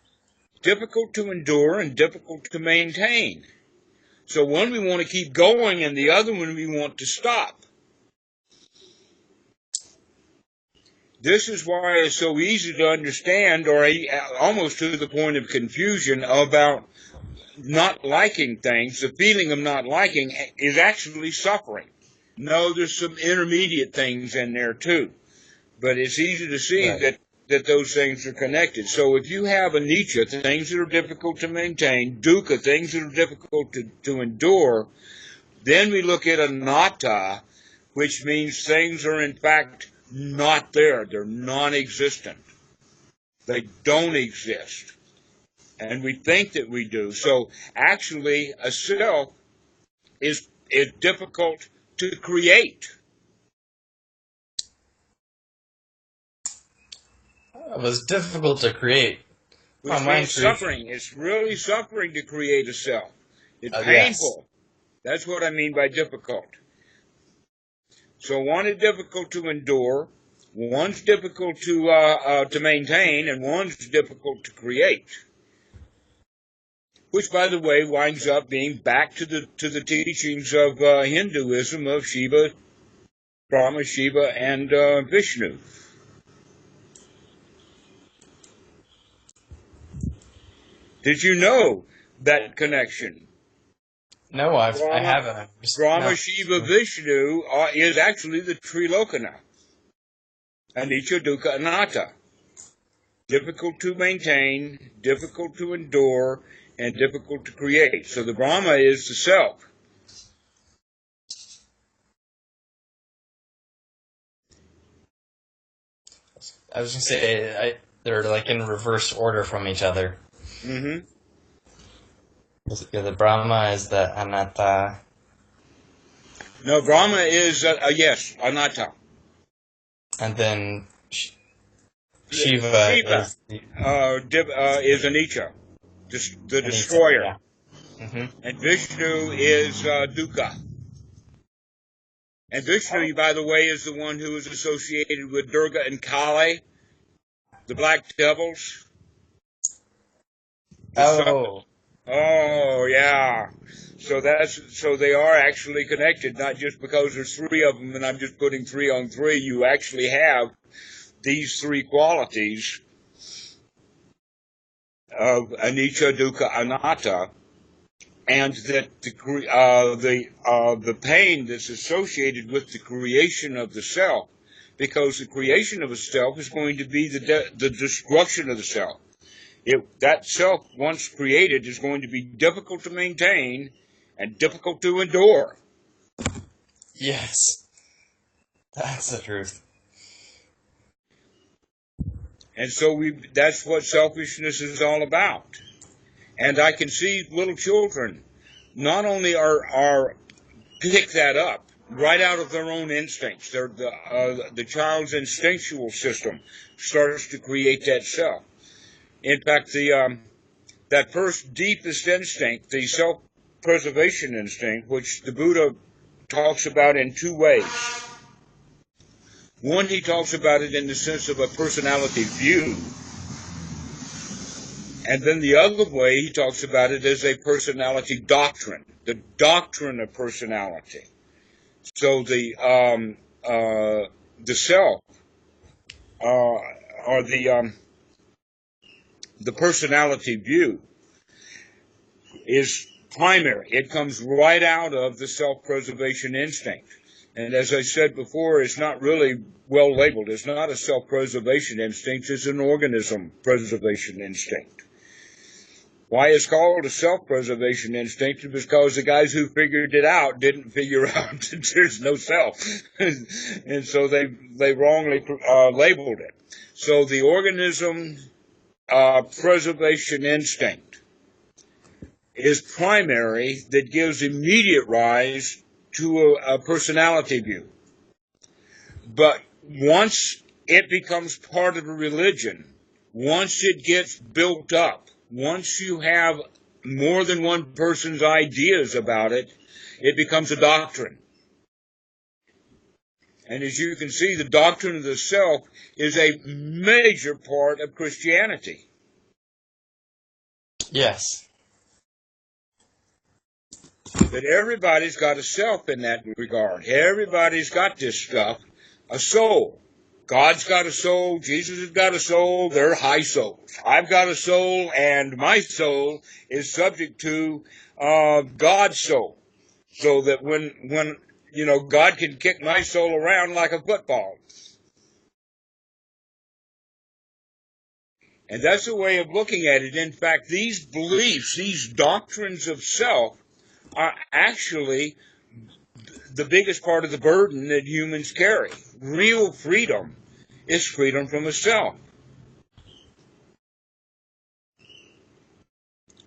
Difficult to endure and difficult to maintain. So one we want to keep going and the other one we want to stop. This is why it's so easy to understand, or almost to the point of confusion, about not liking things. The feeling of not liking is actually suffering. No, there's some intermediate things in there too. But it's easy to see that those things are connected. So if you have anicca, things that are difficult to maintain, dukkha, things that are difficult to endure, then we look at anatta, which means things are in fact not there. They're non-existent. They don't exist. And we think that we do. So actually a self is difficult to create. It was difficult to create. Which means suffering. It's really suffering to create a self. It's painful. Yes. That's what I mean by difficult. So one is difficult to endure, one's difficult to maintain, and one's difficult to create. Which, by the way, winds up being back to the teachings of Hinduism of Shiva, Brahma, Shiva, and Vishnu. Did you know that connection? No, I haven't. Brahma, Shiva, Vishnu is actually the Tilakkhaṇa. Anicca, dukkha, anatta. Difficult to maintain, difficult to endure, and difficult to create. So the Brahma is the self. I was going to say, they're like in reverse order from each other. Mm-hmm. The Brahma is the anatta. No, Brahma is, yes, anatta. And then Shiva is anicca, the destroyer. Yeah. Mm-hmm. And Vishnu is dukkha. And Vishnu, by the way, is the one who is associated with Durga and Kali, the black devils. Oh, yeah. So they are actually connected, not just because there's three of them and I'm just putting 3 on 3. You actually have these 3 qualities of anicca, dukkha, anatta, and that the pain that's associated with the creation of the self, because the creation of a self is going to be the destruction of the self. That self, once created, is going to be difficult to maintain and difficult to endure. yes. That's the truth. And so that's what selfishness is all about. And I can see little children not only are pick that up right out of their own instincts. The child's instinctual system starts to create that self. In fact, that first deepest instinct, the self-preservation instinct, which the Buddha talks about in 2 ways. One, he talks about it in the sense of a personality view. And then the other way, he talks about it as a personality doctrine, the doctrine of personality. So the self, or the personality view, is primary. It comes right out of the self-preservation instinct. And as I said before, it's not really well labeled. It's not a self-preservation instinct. It's an organism preservation instinct. Why it's called a self-preservation instinct is because the guys who figured it out didn't figure out that there's no self. And so they wrongly labeled it. So the organism preservation instinct is primary, that gives immediate rise to a personality view. But once it becomes part of a religion, once it gets built up, once you have more than one person's ideas about it, it becomes a doctrine. And as you can see, the doctrine of the self is a major part of Christianity. Yes. That everybody's got a self in that regard. Everybody's got this stuff, a soul. God's got a soul, Jesus has got a soul, they're high souls. I've got a soul, and my soul is subject to God's soul. So that when God can kick my soul around like a football. And that's a way of looking at it. In fact, these beliefs, these doctrines of self, are actually the biggest part of the burden that humans carry. Real freedom is freedom from a self.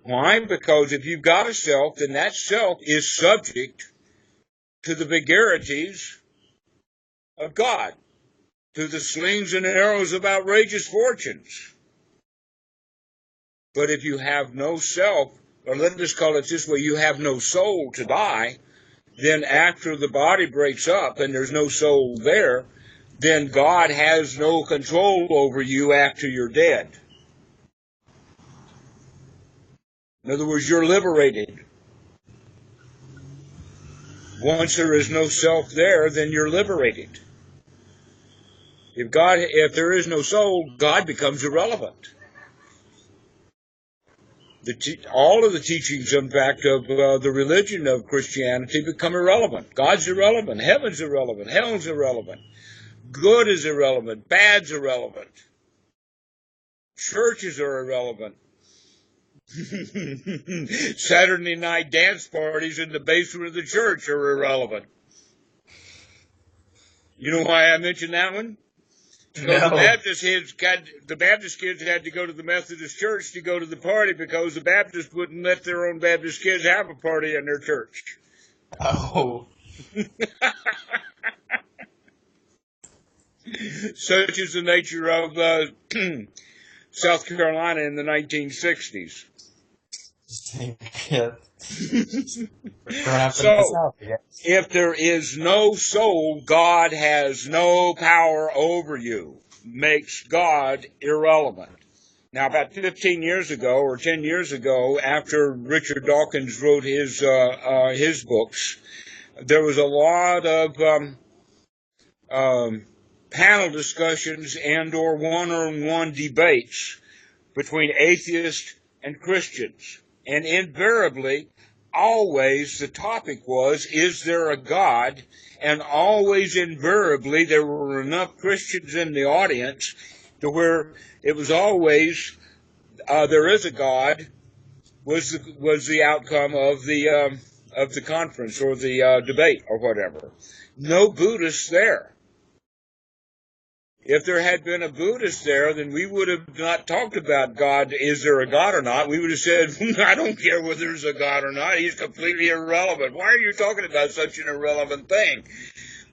Why? Because if you've got a self, then that self is subject to the vagaries of God, to the slings and arrows of outrageous fortunes. But if you have no self, or let us call it this way, you have no soul to die, then after the body breaks up and there's no soul there, then God has no control over you after you're dead. In other words, you're liberated. Once there is no self there, then you're liberated. If there is no soul, God becomes irrelevant. All of the teachings, in fact, of the religion of Christianity become irrelevant. God's irrelevant. Heaven's irrelevant. Hell's irrelevant. Good is irrelevant. Bad's irrelevant. Churches are irrelevant. Saturday night dance parties in the basement of the church are irrelevant. You know why I mentioned that one? Because No. the Baptist kids had to go to the Methodist church to go to the party because the Baptists wouldn't let their own Baptist kids have a party in their church. Oh. Such is the nature of South Carolina in the 1960s. Yeah. So, if there is no soul, God has no power over you. Makes God irrelevant. Now, about 15 years ago, or 10 years ago, after Richard Dawkins wrote his books, there was a lot of panel discussions and or one-on-one debates between atheists and Christians. And invariably, always the topic was, is there a God? And always invariably there were enough Christians in the audience to where it was always, there is a God, was the outcome of the conference or the debate or whatever. No Buddhists there. If there had been a Buddhist there, then we would have not talked about God, is there a God or not? We would have said, I don't care whether there's a God or not. He's completely irrelevant. Why are you talking about such an irrelevant thing?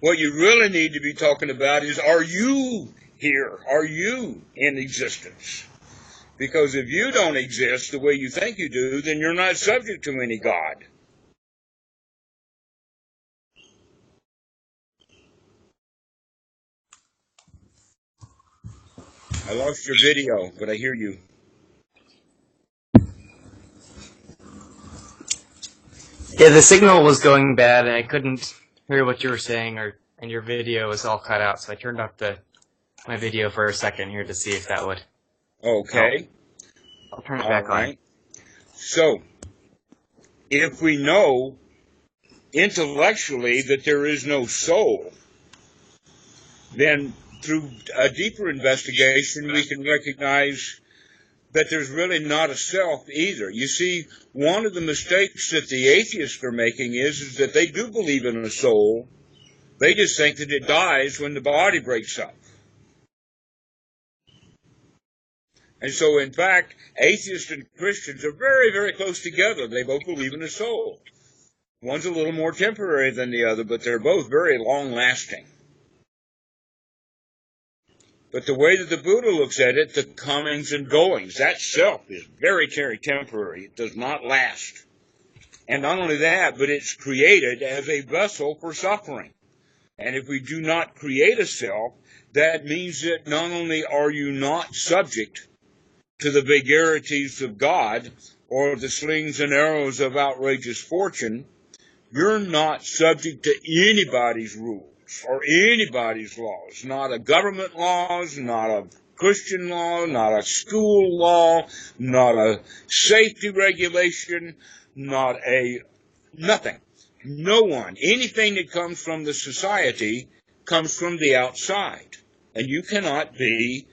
What you really need to be talking about is, are you here? Are you in existence? Because if you don't exist the way you think you do, then you're not subject to any God. I lost your video, but I hear you. Yeah, the signal was going bad, and I couldn't hear what you were saying, and your video was all cut out, so I turned off my video for a second here to see if that would Okay. help. I'll turn it back on. So, if we know intellectually that there is no soul, then through a deeper investigation we can recognize that there's really not a self either. You see, one of the mistakes that the atheists are making is that they do believe in a soul. They just think that it dies when the body breaks up. And so, in fact, atheists and Christians are very, very close together. They both believe in a soul. One's a little more temporary than the other, but they're both very long-lasting. But the way that the Buddha looks at it, the comings and goings, that self is very, very temporary. It does not last. And not only that, but it's created as a vessel for suffering. And if we do not create a self, that means that not only are you not subject to the vagaries of God or the slings and arrows of outrageous fortune, you're not subject to anybody's rules or anybody's laws. Not a government laws, not a Christian law, not a school law, not a safety regulation, nothing. No one. Anything that comes from the society comes from the outside. And you cannot be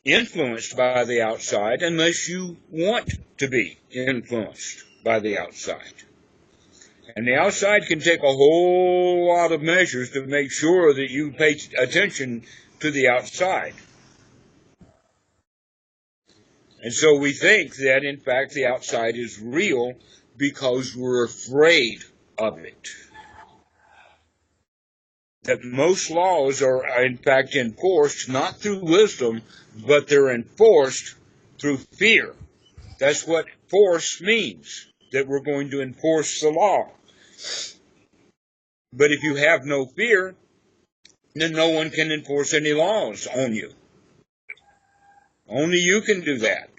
influenced by the outside unless you want to be influenced by the outside. And the outside can take a whole lot of measures to make sure that you pay attention to the outside. And so we think that, in fact, the outside is real because we're afraid of it. That most laws are, in fact, enforced not through wisdom, but they're enforced through fear. That's what force means, that we're going to enforce the law. But if you have no fear, then no one can enforce any laws on you. Only you can do that.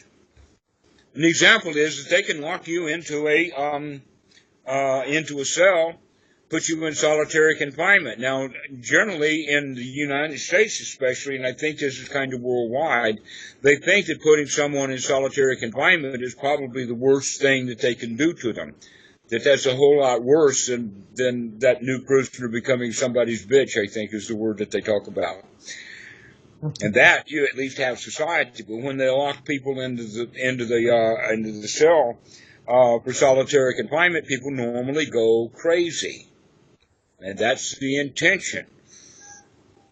An example is that they can lock you into a cell, put you in solitary confinement. Now, generally in the United States especially, and I think this is kind of worldwide, they think that putting someone in solitary confinement is probably the worst thing that they can do to them. That's a whole lot worse than that new prisoner becoming somebody's bitch, I think is the word that they talk about. And that you at least have society. But when they lock people into the cell for solitary confinement, people normally go crazy. And that's the intention,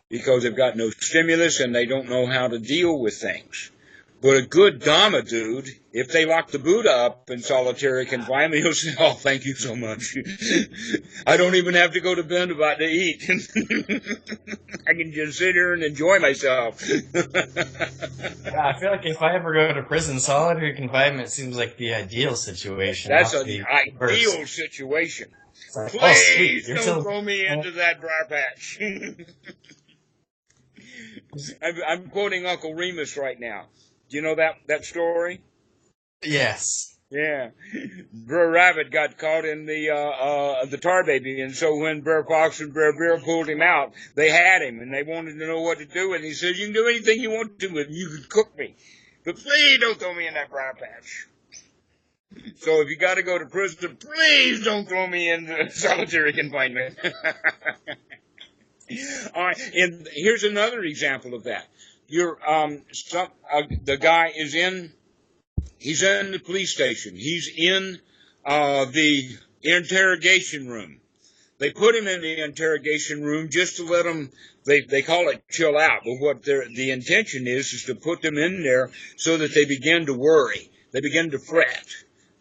because they've got no stimulus and they don't know how to deal with things. But a good Dhamma dude, if they lock the Buddha up in solitary confinement, he'll say, "Oh, thank you so much. I don't even have to go to bed about to eat. I can just sit here and enjoy myself." Yeah, I feel like if I ever go to prison, solitary confinement seems like the ideal situation. That's an ideal situation. Like, please don't throw me into that briar patch. I'm quoting Uncle Remus right now. Do you know that story? Yes. Yeah. Brer Rabbit got caught in the tar baby, and so when Brer Fox and Brer Bear pulled him out, they had him, and they wanted to know what to do with him. He said, "You can do anything you want to with him. You can cook me. But please don't throw me in that briar patch." So if you got to go to prison, please don't throw me into solitary confinement. All right, and here's another example of that. The guy is he's in the police station. He's in the interrogation room. They put him in the interrogation room just to let him, they call it chill out, but what the intention is to put them in there so that they begin to worry. They begin to fret.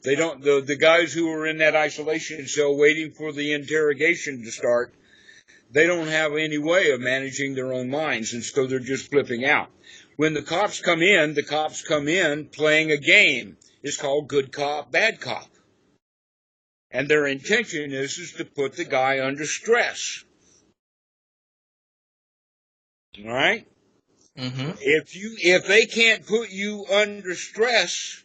They don't, the guys who are in that isolation cell waiting for the interrogation to start, they don't have any way of managing their own minds, and so they're just flipping out. When the cops come in playing a game. It's called good cop, bad cop. And their intention is to put the guy under stress. All right? Mm-hmm. If they can't put you under stress,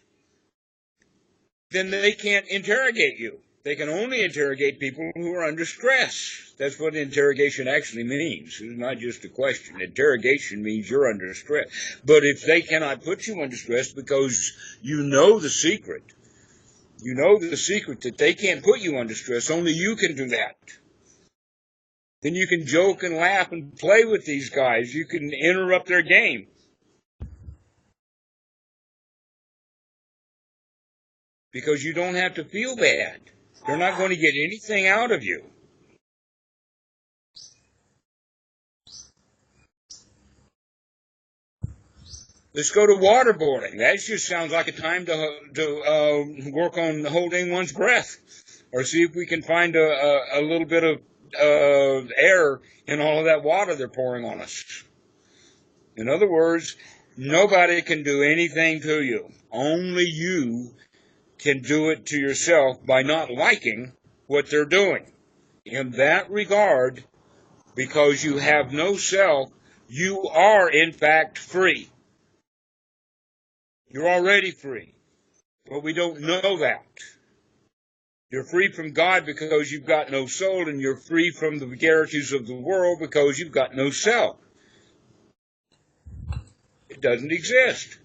then they can't interrogate you. They can only interrogate people who are under stress. That's what interrogation actually means. It's not just a question. Interrogation means you're under stress. But if they cannot put you under stress because you know the secret that they can't put you under stress, only you can do that. Then you can joke and laugh and play with these guys. You can interrupt their game. Because you don't have to feel bad. They're not going to get anything out of you. Let's go to waterboarding. That just sounds like a time to work on holding one's breath, or see if we can find a little bit of air in all of that water they're pouring on us. In other words, nobody can do anything to you. Only you can do it to yourself by not liking what they're doing. In that regard, because you have no self, you are in fact free. You're already free, but we don't know that. You're free from God because you've got no soul, and you're free from the vagaries of the world because you've got no self. It doesn't exist.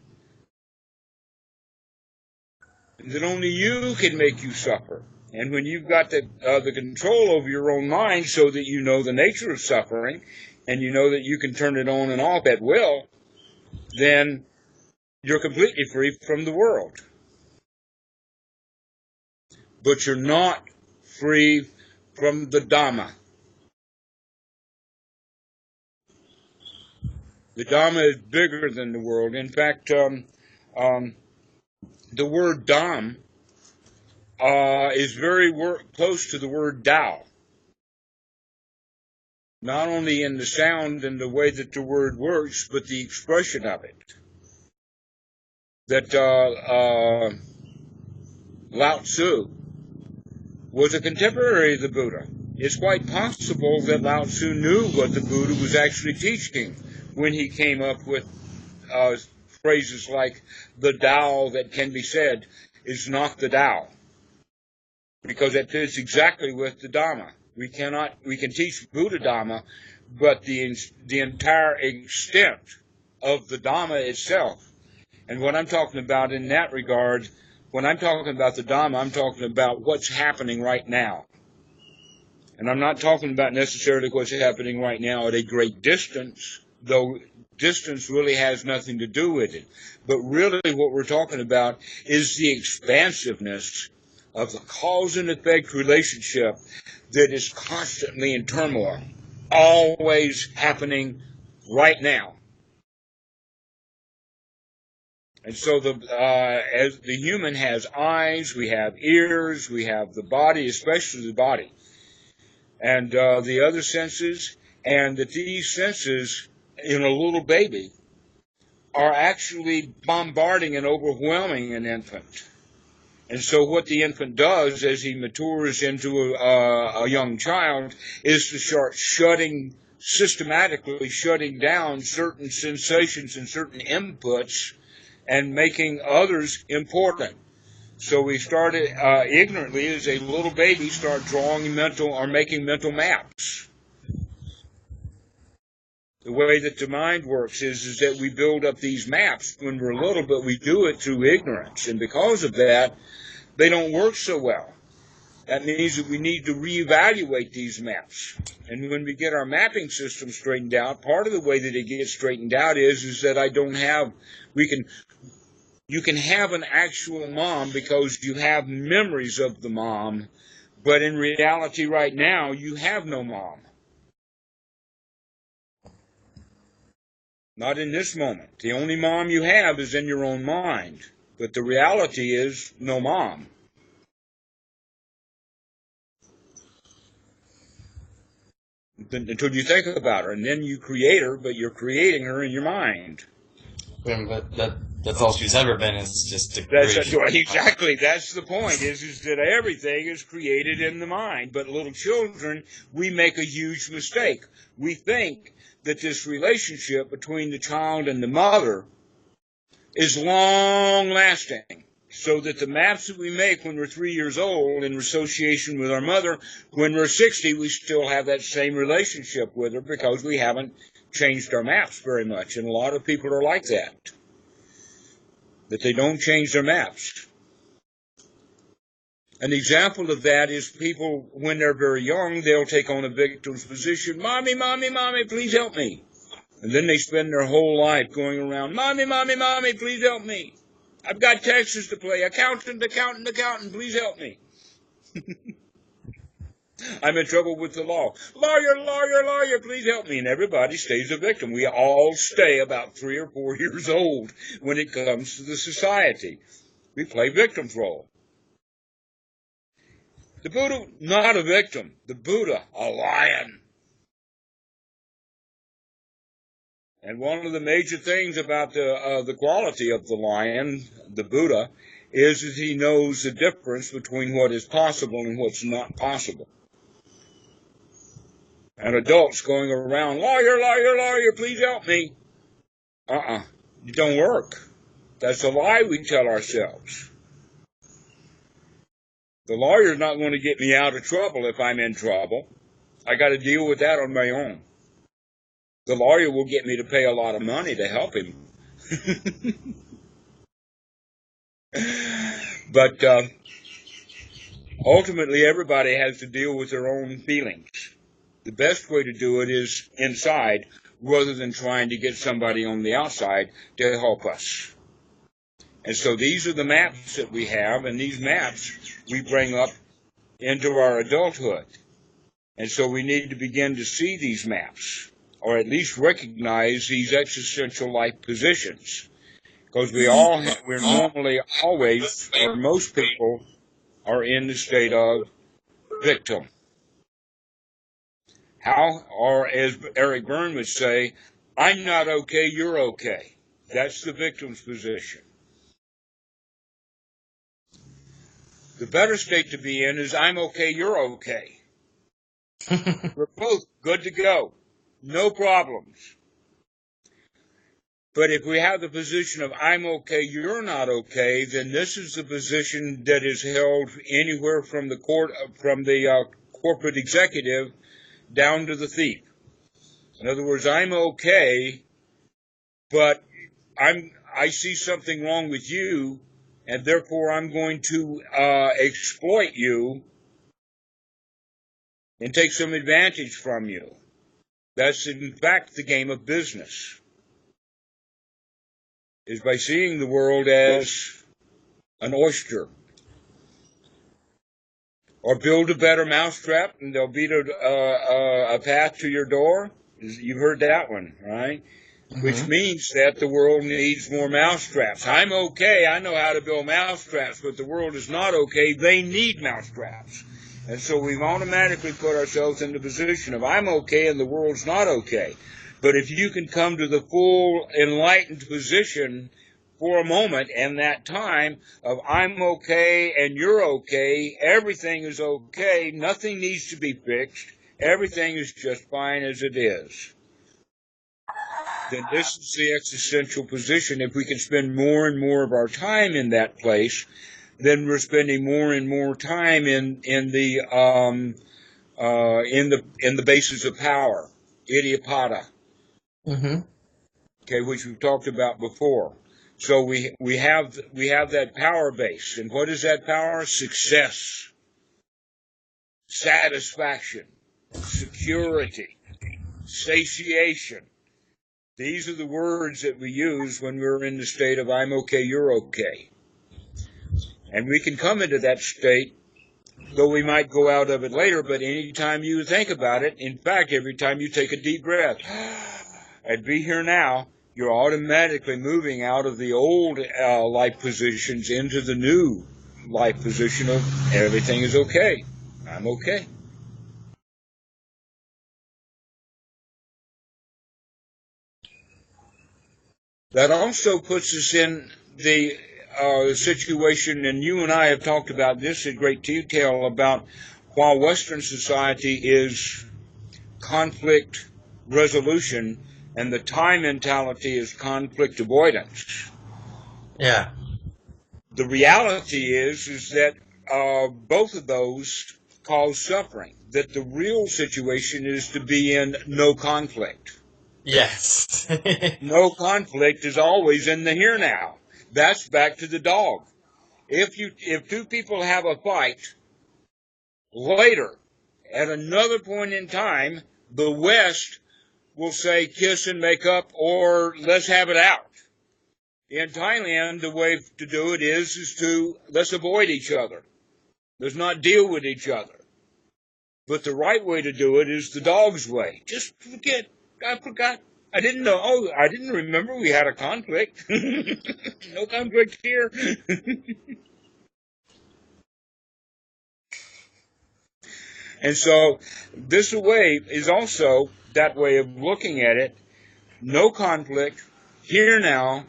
And that only you can make you suffer. And when you've got the control over your own mind so that you know the nature of suffering, and you know that you can turn it on and off at will, then you're completely free from the world. But you're not free from the Dhamma. The Dhamma is bigger than the world. In fact, the word Dhamm is very close to the word Tao. Not only in the sound and the way that the word works, but the expression of it. That Lao Tzu was a contemporary of the Buddha. It's quite possible that Lao Tzu knew what the Buddha was actually teaching when he came up with phrases like, the Tao that can be said is not the Tao. Because it fits exactly with the Dhamma. We can teach Buddha Dhamma, but the entire extent of the Dhamma itself. And what I'm talking about in that regard, when I'm talking about the Dhamma, I'm talking about what's happening right now. And I'm not talking about necessarily what's happening right now at a great distance, though distance really has nothing to do with it. But really what we're talking about is the expansiveness of the cause and effect relationship that is constantly in turmoil, always happening right now. And so as the human has eyes, we have ears, we have the body, especially the body, and the other senses, and that these senses in a little baby are actually bombarding and overwhelming an infant. And so what the infant does as he matures into a young child is to start systematically shutting down certain sensations and certain inputs and making others important. So we started ignorantly as a little baby start drawing making mental maps. The way that the mind works is that we build up these maps when we're little, but we do it through ignorance. And because of that, they don't work so well. That means that we need to reevaluate these maps. And when we get our mapping system straightened out, part of the way that it gets straightened out is that you can have an actual mom because you have memories of the mom, but in reality right now, you have no mom. Not in this moment. The only mom you have is in your own mind. But the reality is no mom. Until you think about her, and then you create her, but you're creating her in your mind. But that's all she's ever been, is just to create. Exactly, that's the point, is that everything is created in the mind. But little children, we make a huge mistake. We think that this relationship between the child and the mother is long-lasting. So that the maps that we make when we're 3 years old in association with our mother, when we're 60, we still have that same relationship with her because we haven't changed our maps very much. And a lot of people are like that they don't change their maps. An example of that is people, when they're very young, they'll take on a victim's position. Mommy, mommy, mommy, please help me. And then they spend their whole life going around, mommy, mommy, mommy, please help me. I've got taxes to pay. Accountant, accountant, accountant, please help me. I'm in trouble with the law. Lawyer, lawyer, lawyer, please help me. And everybody stays a victim. We all stay about 3 or 4 years old when it comes to the society. We play victim's role. The Buddha, not a victim. The Buddha, a lion. And one of the major things about the quality of the lion, the Buddha, is that he knows the difference between what is possible and what's not possible. And adults going around, lawyer, lawyer, lawyer, please help me. It don't work. That's a lie we tell ourselves. The lawyer's not going to get me out of trouble if I'm in trouble. I got to deal with that on my own. The lawyer will get me to pay a lot of money to help him. But ultimately, everybody has to deal with their own feelings. The best way to do it is inside, rather than trying to get somebody on the outside to help us. And so these are the maps that we have, and these maps we bring up into our adulthood. And so we need to begin to see these maps, or at least recognize these existential life positions. Because we're normally always, or most people, are in the state of victim. Or as Eric Berne would say, I'm not okay, you're okay. That's the victim's position. The better state to be in is I'm okay, you're okay. We're both good to go. No problems. But if we have the position of I'm okay, you're not okay, then this is the position that is held anywhere from the corporate executive down to the thief. In other words, I'm okay, but I see something wrong with you, and therefore I'm going to exploit you and take some advantage from you. That's in fact the game of business, is by seeing the world as an oyster. Or build a better mousetrap and they'll beat a path to your door. You've heard that one, right? Mm-hmm. Which means that the world needs more mousetraps. I'm okay, I know how to build mousetraps, but the world is not okay. They need mousetraps. And so we've automatically put ourselves in the position of I'm okay and the world's not okay. But if you can come to the full enlightened position for a moment and that time of I'm okay and you're okay, everything is okay, nothing needs to be fixed, everything is just fine as it is, then this is the existential position. If we can spend more and more of our time in that place, then we're spending more and more time in the basis of power, idiopata, okay, which we've talked about before. So we have that power base, and what is that power? Success, satisfaction, security, satiation. These are the words that we use when we're in the state of I'm okay, you're okay. And we can come into that state, though we might go out of it later, but anytime you think about it, in fact, every time you take a deep breath, I'd be here now, you're automatically moving out of the old life positions into the new life position of everything is okay. I'm okay. That also puts us in the situation, and you and I have talked about this in great detail, about while Western society is conflict resolution and the Thai mentality is conflict avoidance. Yeah. The reality is that both of those cause suffering, that the real situation is to be in no conflict. Yes. No conflict is always in the here now. That's back to the dog. If two people have a fight, later, at another point in time, the West will say kiss and make up, or let's have it out. In Thailand, the way to do it is to let's avoid each other. Let's not deal with each other. But the right way to do it is the dog's way. Just forget. I forgot. I didn't know. Oh, I didn't remember we had a conflict. No conflict here. And so this way is also that way of looking at it. No conflict, here now,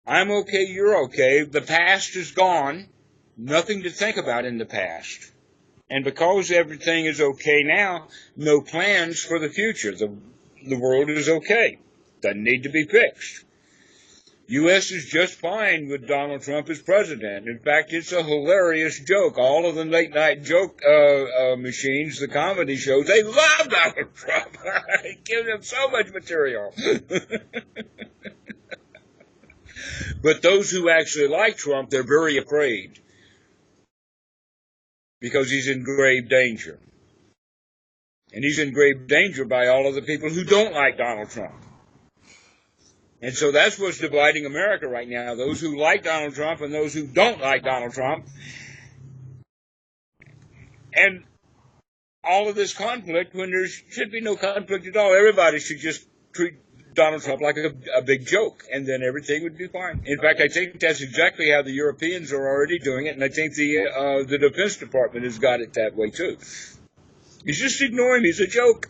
I'm okay, you're okay. The past is gone. Nothing to think about in the past. And because everything is okay now, no plans for the future. The world is okay. Doesn't need to be fixed. U.S. is just fine with Donald Trump as president. In fact, it's a hilarious joke. All of the late-night joke machines, the comedy shows, they love Donald Trump. They give him so much material. But those who actually like Trump, they're very afraid because he's in grave danger. And he's in grave danger by all of the people who don't like Donald Trump. And so that's what's dividing America right now, those who like Donald Trump and those who don't like Donald Trump. And all of this conflict when there should be no conflict at all. Everybody should just treat Donald Trump like a big joke, and then everything would be fine. In fact, I think that's exactly how the Europeans are already doing it, and I think the Defense Department has got it that way too. You just ignore him. He's a joke.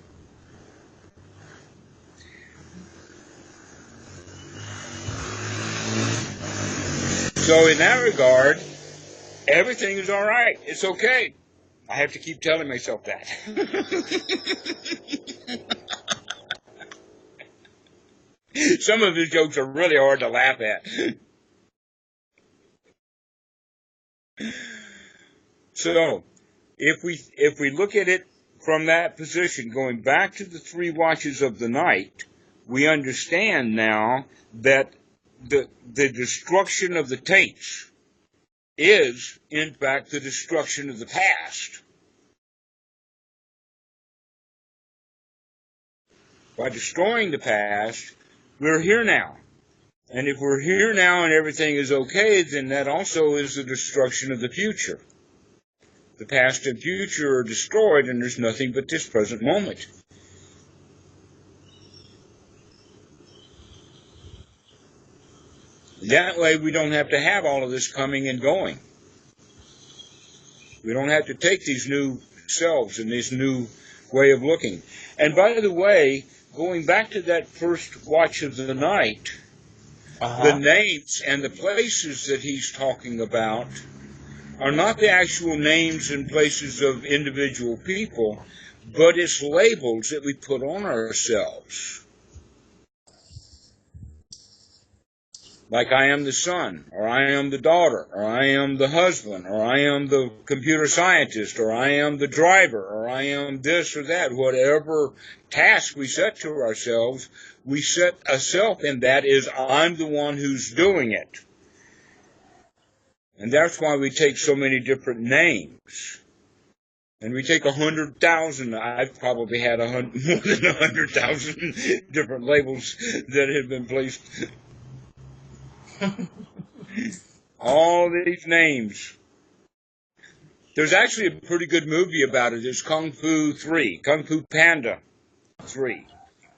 So in that regard, everything is all right. It's okay. I have to keep telling myself that. Some of his jokes are really hard to laugh at. So, if we look at it from that position, going back to the 3 watches of the night, we understand now that the destruction of the taints is, in fact, the destruction of the past. By destroying the past, we're here now. And if we're here now and everything is okay, then that also is the destruction of the future. The past and future are destroyed, and there's nothing but this present moment. That way we don't have to have all of this coming and going. We don't have to take these new selves and this new way of looking. And by the way, going back to that first watch of the night, the names and the places that he's talking about are not the actual names and places of individual people, but it's labels that we put on ourselves. Like I am the son, or I am the daughter, or I am the husband, or I am the computer scientist, or I am the driver, or I am this or that. Whatever task we set to ourselves, we set a self in that is I'm the one who's doing it. And that's why we take so many different names. And we take 100,000, I've probably had more than 100,000 different labels that have been placed. All these names. There's actually a pretty good movie about it. It's Kung Fu Panda 3,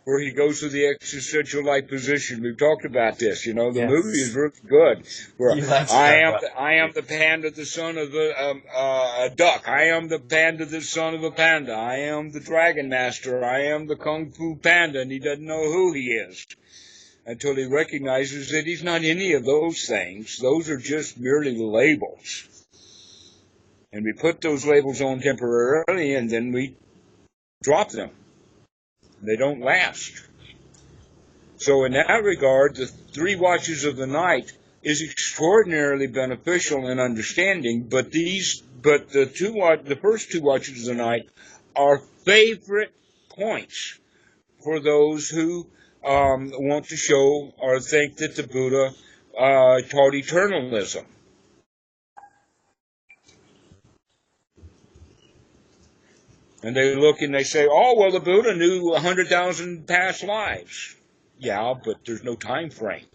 where he goes to the existential life position. We've talked about this. The movie is really good. Where I am the panda, the son of a duck. I am the panda, the son of a panda. I am the dragon master. I am the Kung Fu Panda, and he doesn't know who he is until he recognizes that he's not any of those things. Those are just merely labels. And we put those labels on temporarily, and then we drop them. They don't last. So in that regard, the 3 watches of the night is extraordinarily beneficial in understanding, but the first 2 watches of the night are favorite points for those who want to show or think that the Buddha taught eternalism. And they look and they say, oh, well, the Buddha knew 100,000 past lives. Yeah, but there's no time frame.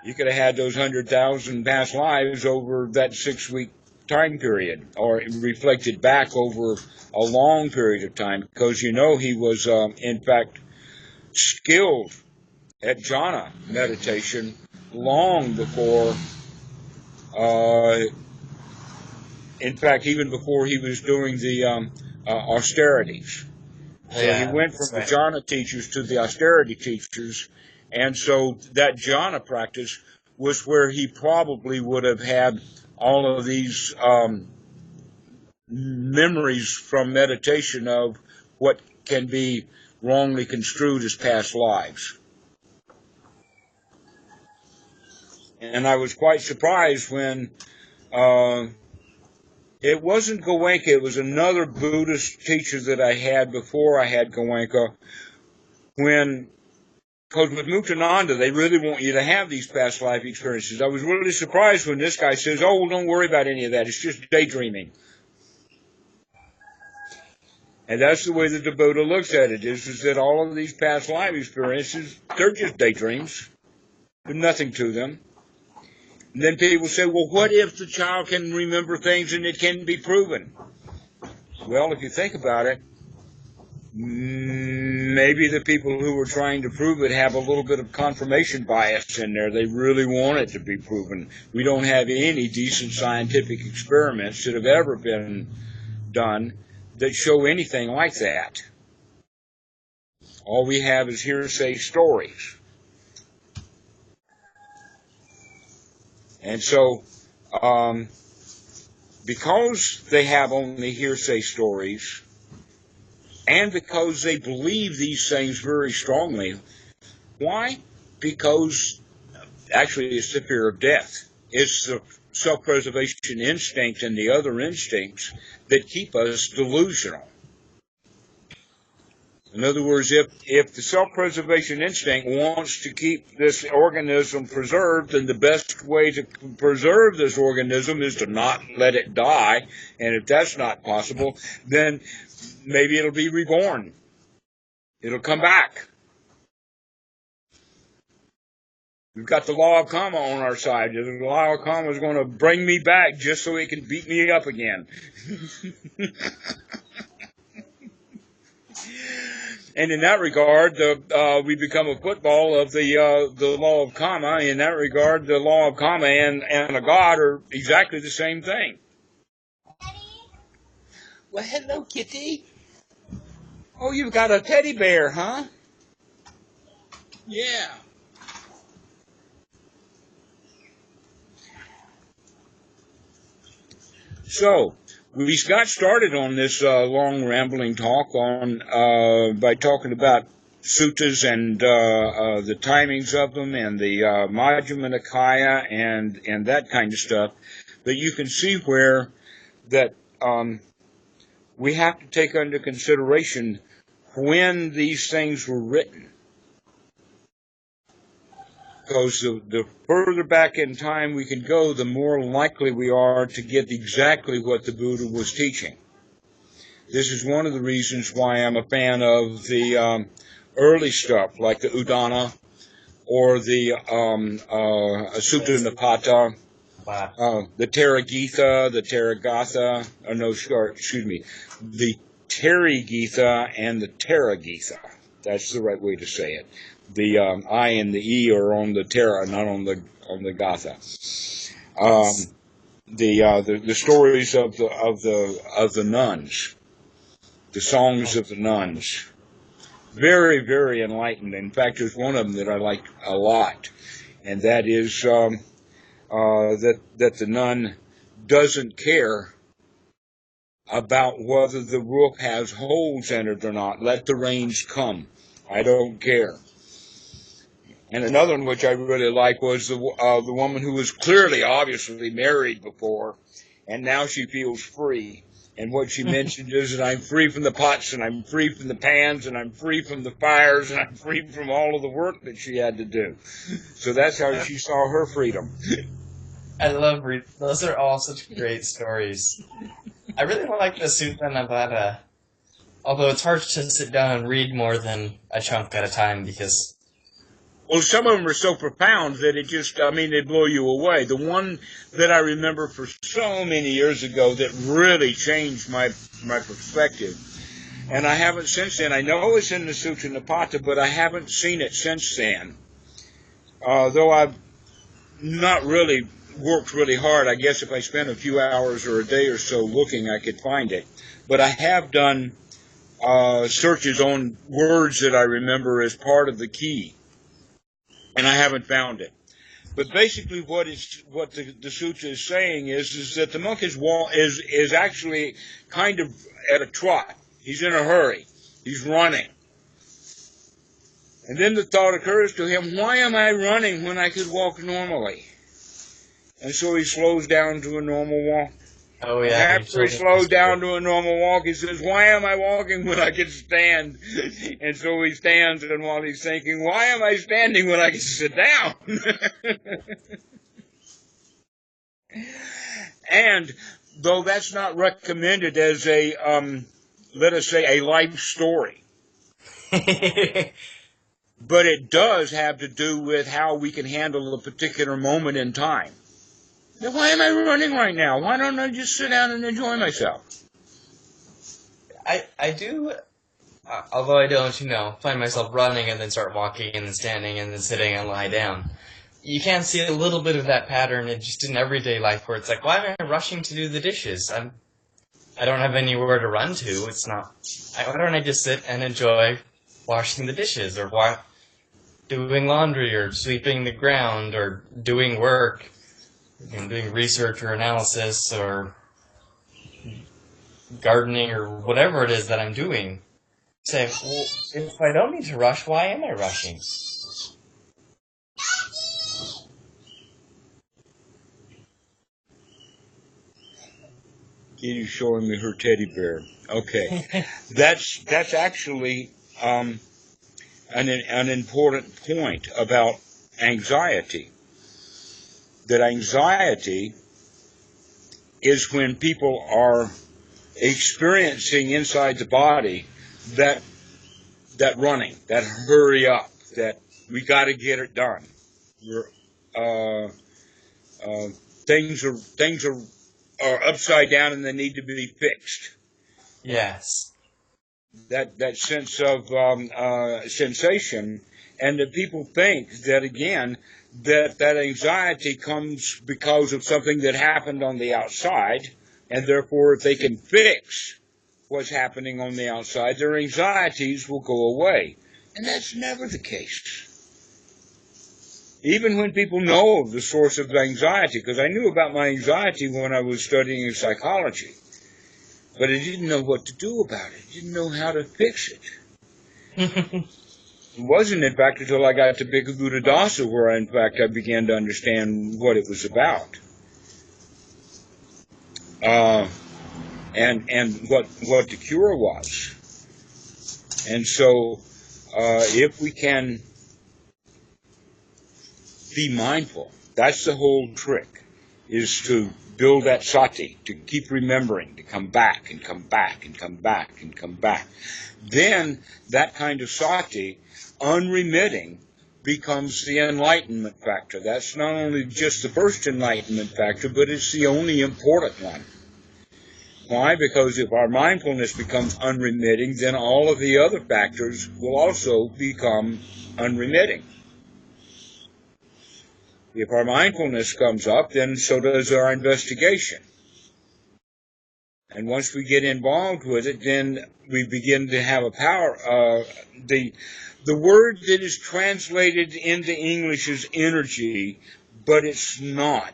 You could have had those 100,000 past lives over that 6-week time period, or reflected back over a long period of time, because he was, in fact, skilled at jhana meditation long before, in fact, even before he was doing the austerities. So he went from the jhana teachers to the austerity teachers, and so that jhana practice was where he probably would have had all of these memories from meditation of what can be wrongly construed as past lives. And I was quite surprised when it wasn't Goenka, it was another Buddhist teacher that I had before I had Goenka, because with Muktananda, they really want you to have these past life experiences. I was really surprised when this guy says, oh, don't worry about any of that, it's just daydreaming. And that's the way that the Buddha looks at it, is that all of these past life experiences, they're just daydreams. There's nothing to them. And then people say, well, what if the child can remember things and it can be proven? Well, if you think about it, maybe the people who were trying to prove it have a little bit of confirmation bias in there. They really want it to be proven. We don't have any decent scientific experiments that have ever been done that show anything like that. All we have is hearsay stories. And so, because they have only hearsay stories, and because they believe these things very strongly, why? Because, actually, it's the fear of death. It's the self-preservation instinct and the other instincts that keep us delusional. In other words, if the self-preservation instinct wants to keep this organism preserved, then the best way to preserve this organism is to not let it die. And if that's not possible, then maybe it'll be reborn. It'll come back. We've got the law of karma on our side. The law of karma is going to bring me back just so it can beat me up again. And in that regard, we become a football of the law of karma. In that regard, the law of karma and a god are exactly the same thing. Well, hello, kitty. Oh, you've got a teddy bear, huh? Yeah. So, we got started on this long rambling talk by talking about suttas and the timings of them and the Majjhima Nikaya and that kind of stuff. But you can see where that we have to take under consideration when these things were written. Because the further back in time we can go, the more likely we are to get exactly what the Buddha was teaching. This is one of the reasons why I'm a fan of the early stuff, like the Udana or the Sutta Nipata, the Taragita, the Taragatha, the Tarigita and the Taragita. That's the right way to say it. The I and the E are on the Tara, not on the Gatha. The stories of the nuns, the songs of the nuns, very, very enlightened. In fact, there's one of them that I like a lot, and that is that the nun doesn't care about whether the roof has holes in it or not. Let the rains come. I don't care. And another one which I really like was the woman who was clearly, obviously married before, and now she feels free. And what she mentioned is that I'm free from the pots, and I'm free from the pans, and I'm free from the fires, and I'm free from all of the work that she had to do. So that's how she saw her freedom. I love those are all such great stories. I really like the Sutta Nipata, although it's hard to sit down and read more than a chunk at a time because... Well, some of them are so profound that they blow you away. The one that I remember for so many years ago that really changed my perspective, and I haven't since then. I know it's in the Sutta Nipata, but I haven't seen it since then. Though I've not really worked really hard. I guess if I spent a few hours or a day or so looking, I could find it. But I have done searches on words that I remember as part of the key, and I haven't found it. But basically, what the sutta is saying is that the monk is actually kind of at a trot. He's in a hurry. He's running. And then the thought occurs to him, why am I running when I could walk normally? And so he slows down to a normal walk. Oh, yeah. After he slows down to a normal walk, he says, why am I walking when I can stand? And so he stands, and while he's thinking, why am I standing when I can sit down? And though that's not recommended as a, let us say, a life story, but it does have to do with how we can handle a particular moment in time. Now, why am I running right now? Why don't I just sit down and enjoy myself? I do, although I don't, find myself running and then start walking and then standing and then sitting and lie down. You can see a little bit of that pattern just in everyday life where it's like, why am I rushing to do the dishes? I don't have anywhere to run to. It's not, why don't I just sit and enjoy washing the dishes or doing laundry or sweeping the ground or doing work, doing research or analysis or gardening or whatever it is that I'm doing. Say, well, if I don't need to rush, why am I rushing? Kitty's showing me her teddy bear. Okay. That's actually an important point about anxiety. That anxiety is when people are experiencing inside the body that running, that hurry up, that we got to get it done. Things are upside down and they need to be fixed. Yes. That sense of sensation, and that people think that again that anxiety comes because of something that happened on the outside, and therefore if they can fix what's happening on the outside, their anxieties will go away. And that's never the case. Even when people know of the source of anxiety, because I knew about my anxiety when I was studying psychology, but I didn't know what to do about it. I didn't know how to fix it. It wasn't, in fact, until I got to Bhikkhu Buddhadasa where, in fact, I began to understand what it was about. And what the cure was. And so, if we can be mindful, that's the whole trick, is to build that sati, to keep remembering, to come back and come back and come back and come back. Then that kind of sati, unremitting, becomes the enlightenment factor. That's not only just the first enlightenment factor, but it's the only important one. Why? Because if our mindfulness becomes unremitting, then all of the other factors will also become unremitting. If our mindfulness comes up, then so does our investigation. And once we get involved with it, then we begin to have a power. The word that is translated into English is energy, but it's not.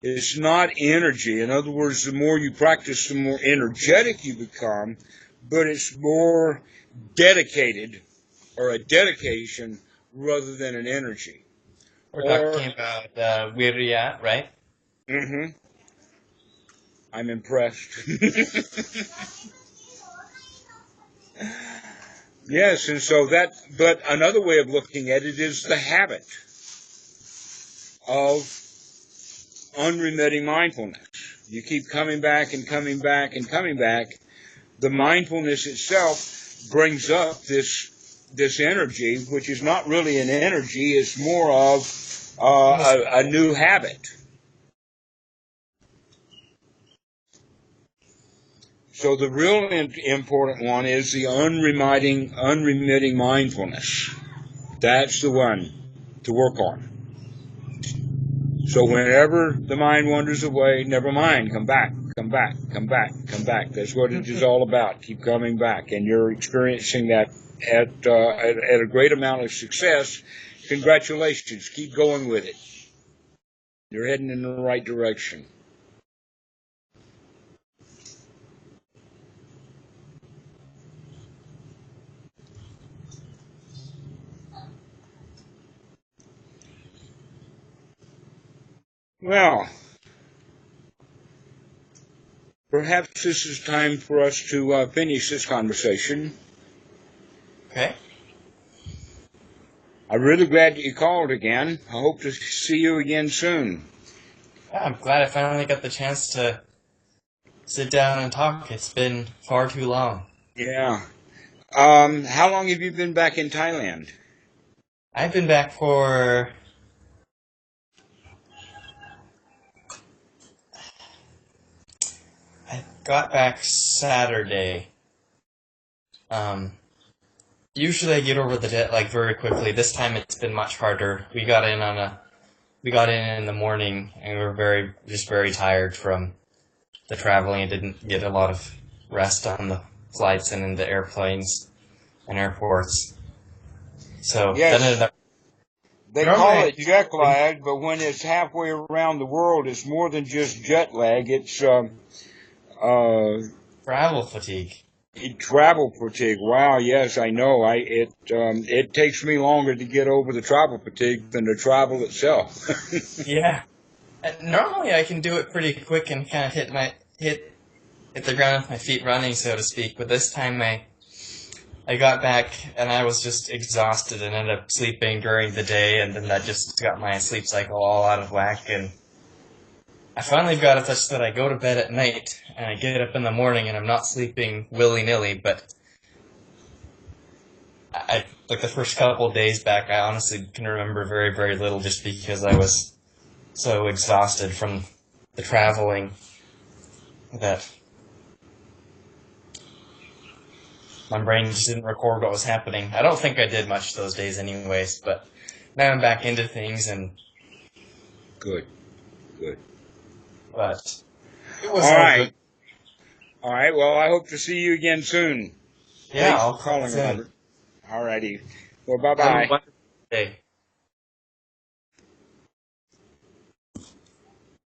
It's not energy. In other words, the more you practice, the more energetic you become, but it's more dedicated, or a dedication, rather than an energy. We're talking about virya, right? Mm-hmm. I'm impressed. Yes, and so but another way of looking at it is the habit of unremitting mindfulness. You keep coming back and coming back and coming back. The mindfulness itself brings up this energy, which is not really an energy, it's more of a new habit. So the real important one is the unremitting mindfulness. That's the one to work on. So whenever the mind wanders away, never mind, come back. Come back, come back, come back. That's what it is all about. Keep coming back. And you're experiencing that at a great amount of success. Congratulations. Keep going with it. You're heading in the right direction. Well, perhaps this is time for us to finish this conversation. Okay. I'm really glad that you called again. I hope to see you again soon. Yeah, I'm glad I finally got the chance to sit down and talk. It's been far too long. Yeah. How long have you been back in Thailand? I've been back for... I got back Saturday. Usually I get over the jet lag very quickly. This time it's been much harder. We got in the morning and we were very tired from the traveling and didn't get a lot of rest on the flights and in the airplanes and airports. So Yes. then ended up... They call it jet lag, but when it's halfway around the world, it's more than just jet lag. It's travel fatigue. Travel fatigue. Wow, yes, I know. It takes me longer to get over the travel fatigue than the travel itself. Yeah. And normally I can do it pretty quick and kind of hit the ground with my feet running, so to speak. But this time I got back and I was just exhausted and ended up sleeping during the day, and then that just got my sleep cycle all out of whack. And I finally got it such that I go to bed at night and I get up in the morning and I'm not sleeping willy-nilly, but like the first couple of days back, I honestly can remember very, very little just because I was so exhausted from the traveling that my brain just didn't record what was happening. I don't think I did much those days anyways, but now I'm back into things and... Good. But it was all right. good. All right, well, I hope to see you again soon. Yeah, Thanks I'll for calling, soon. Robert. All righty. Well, bye-bye. Have a wonderful day.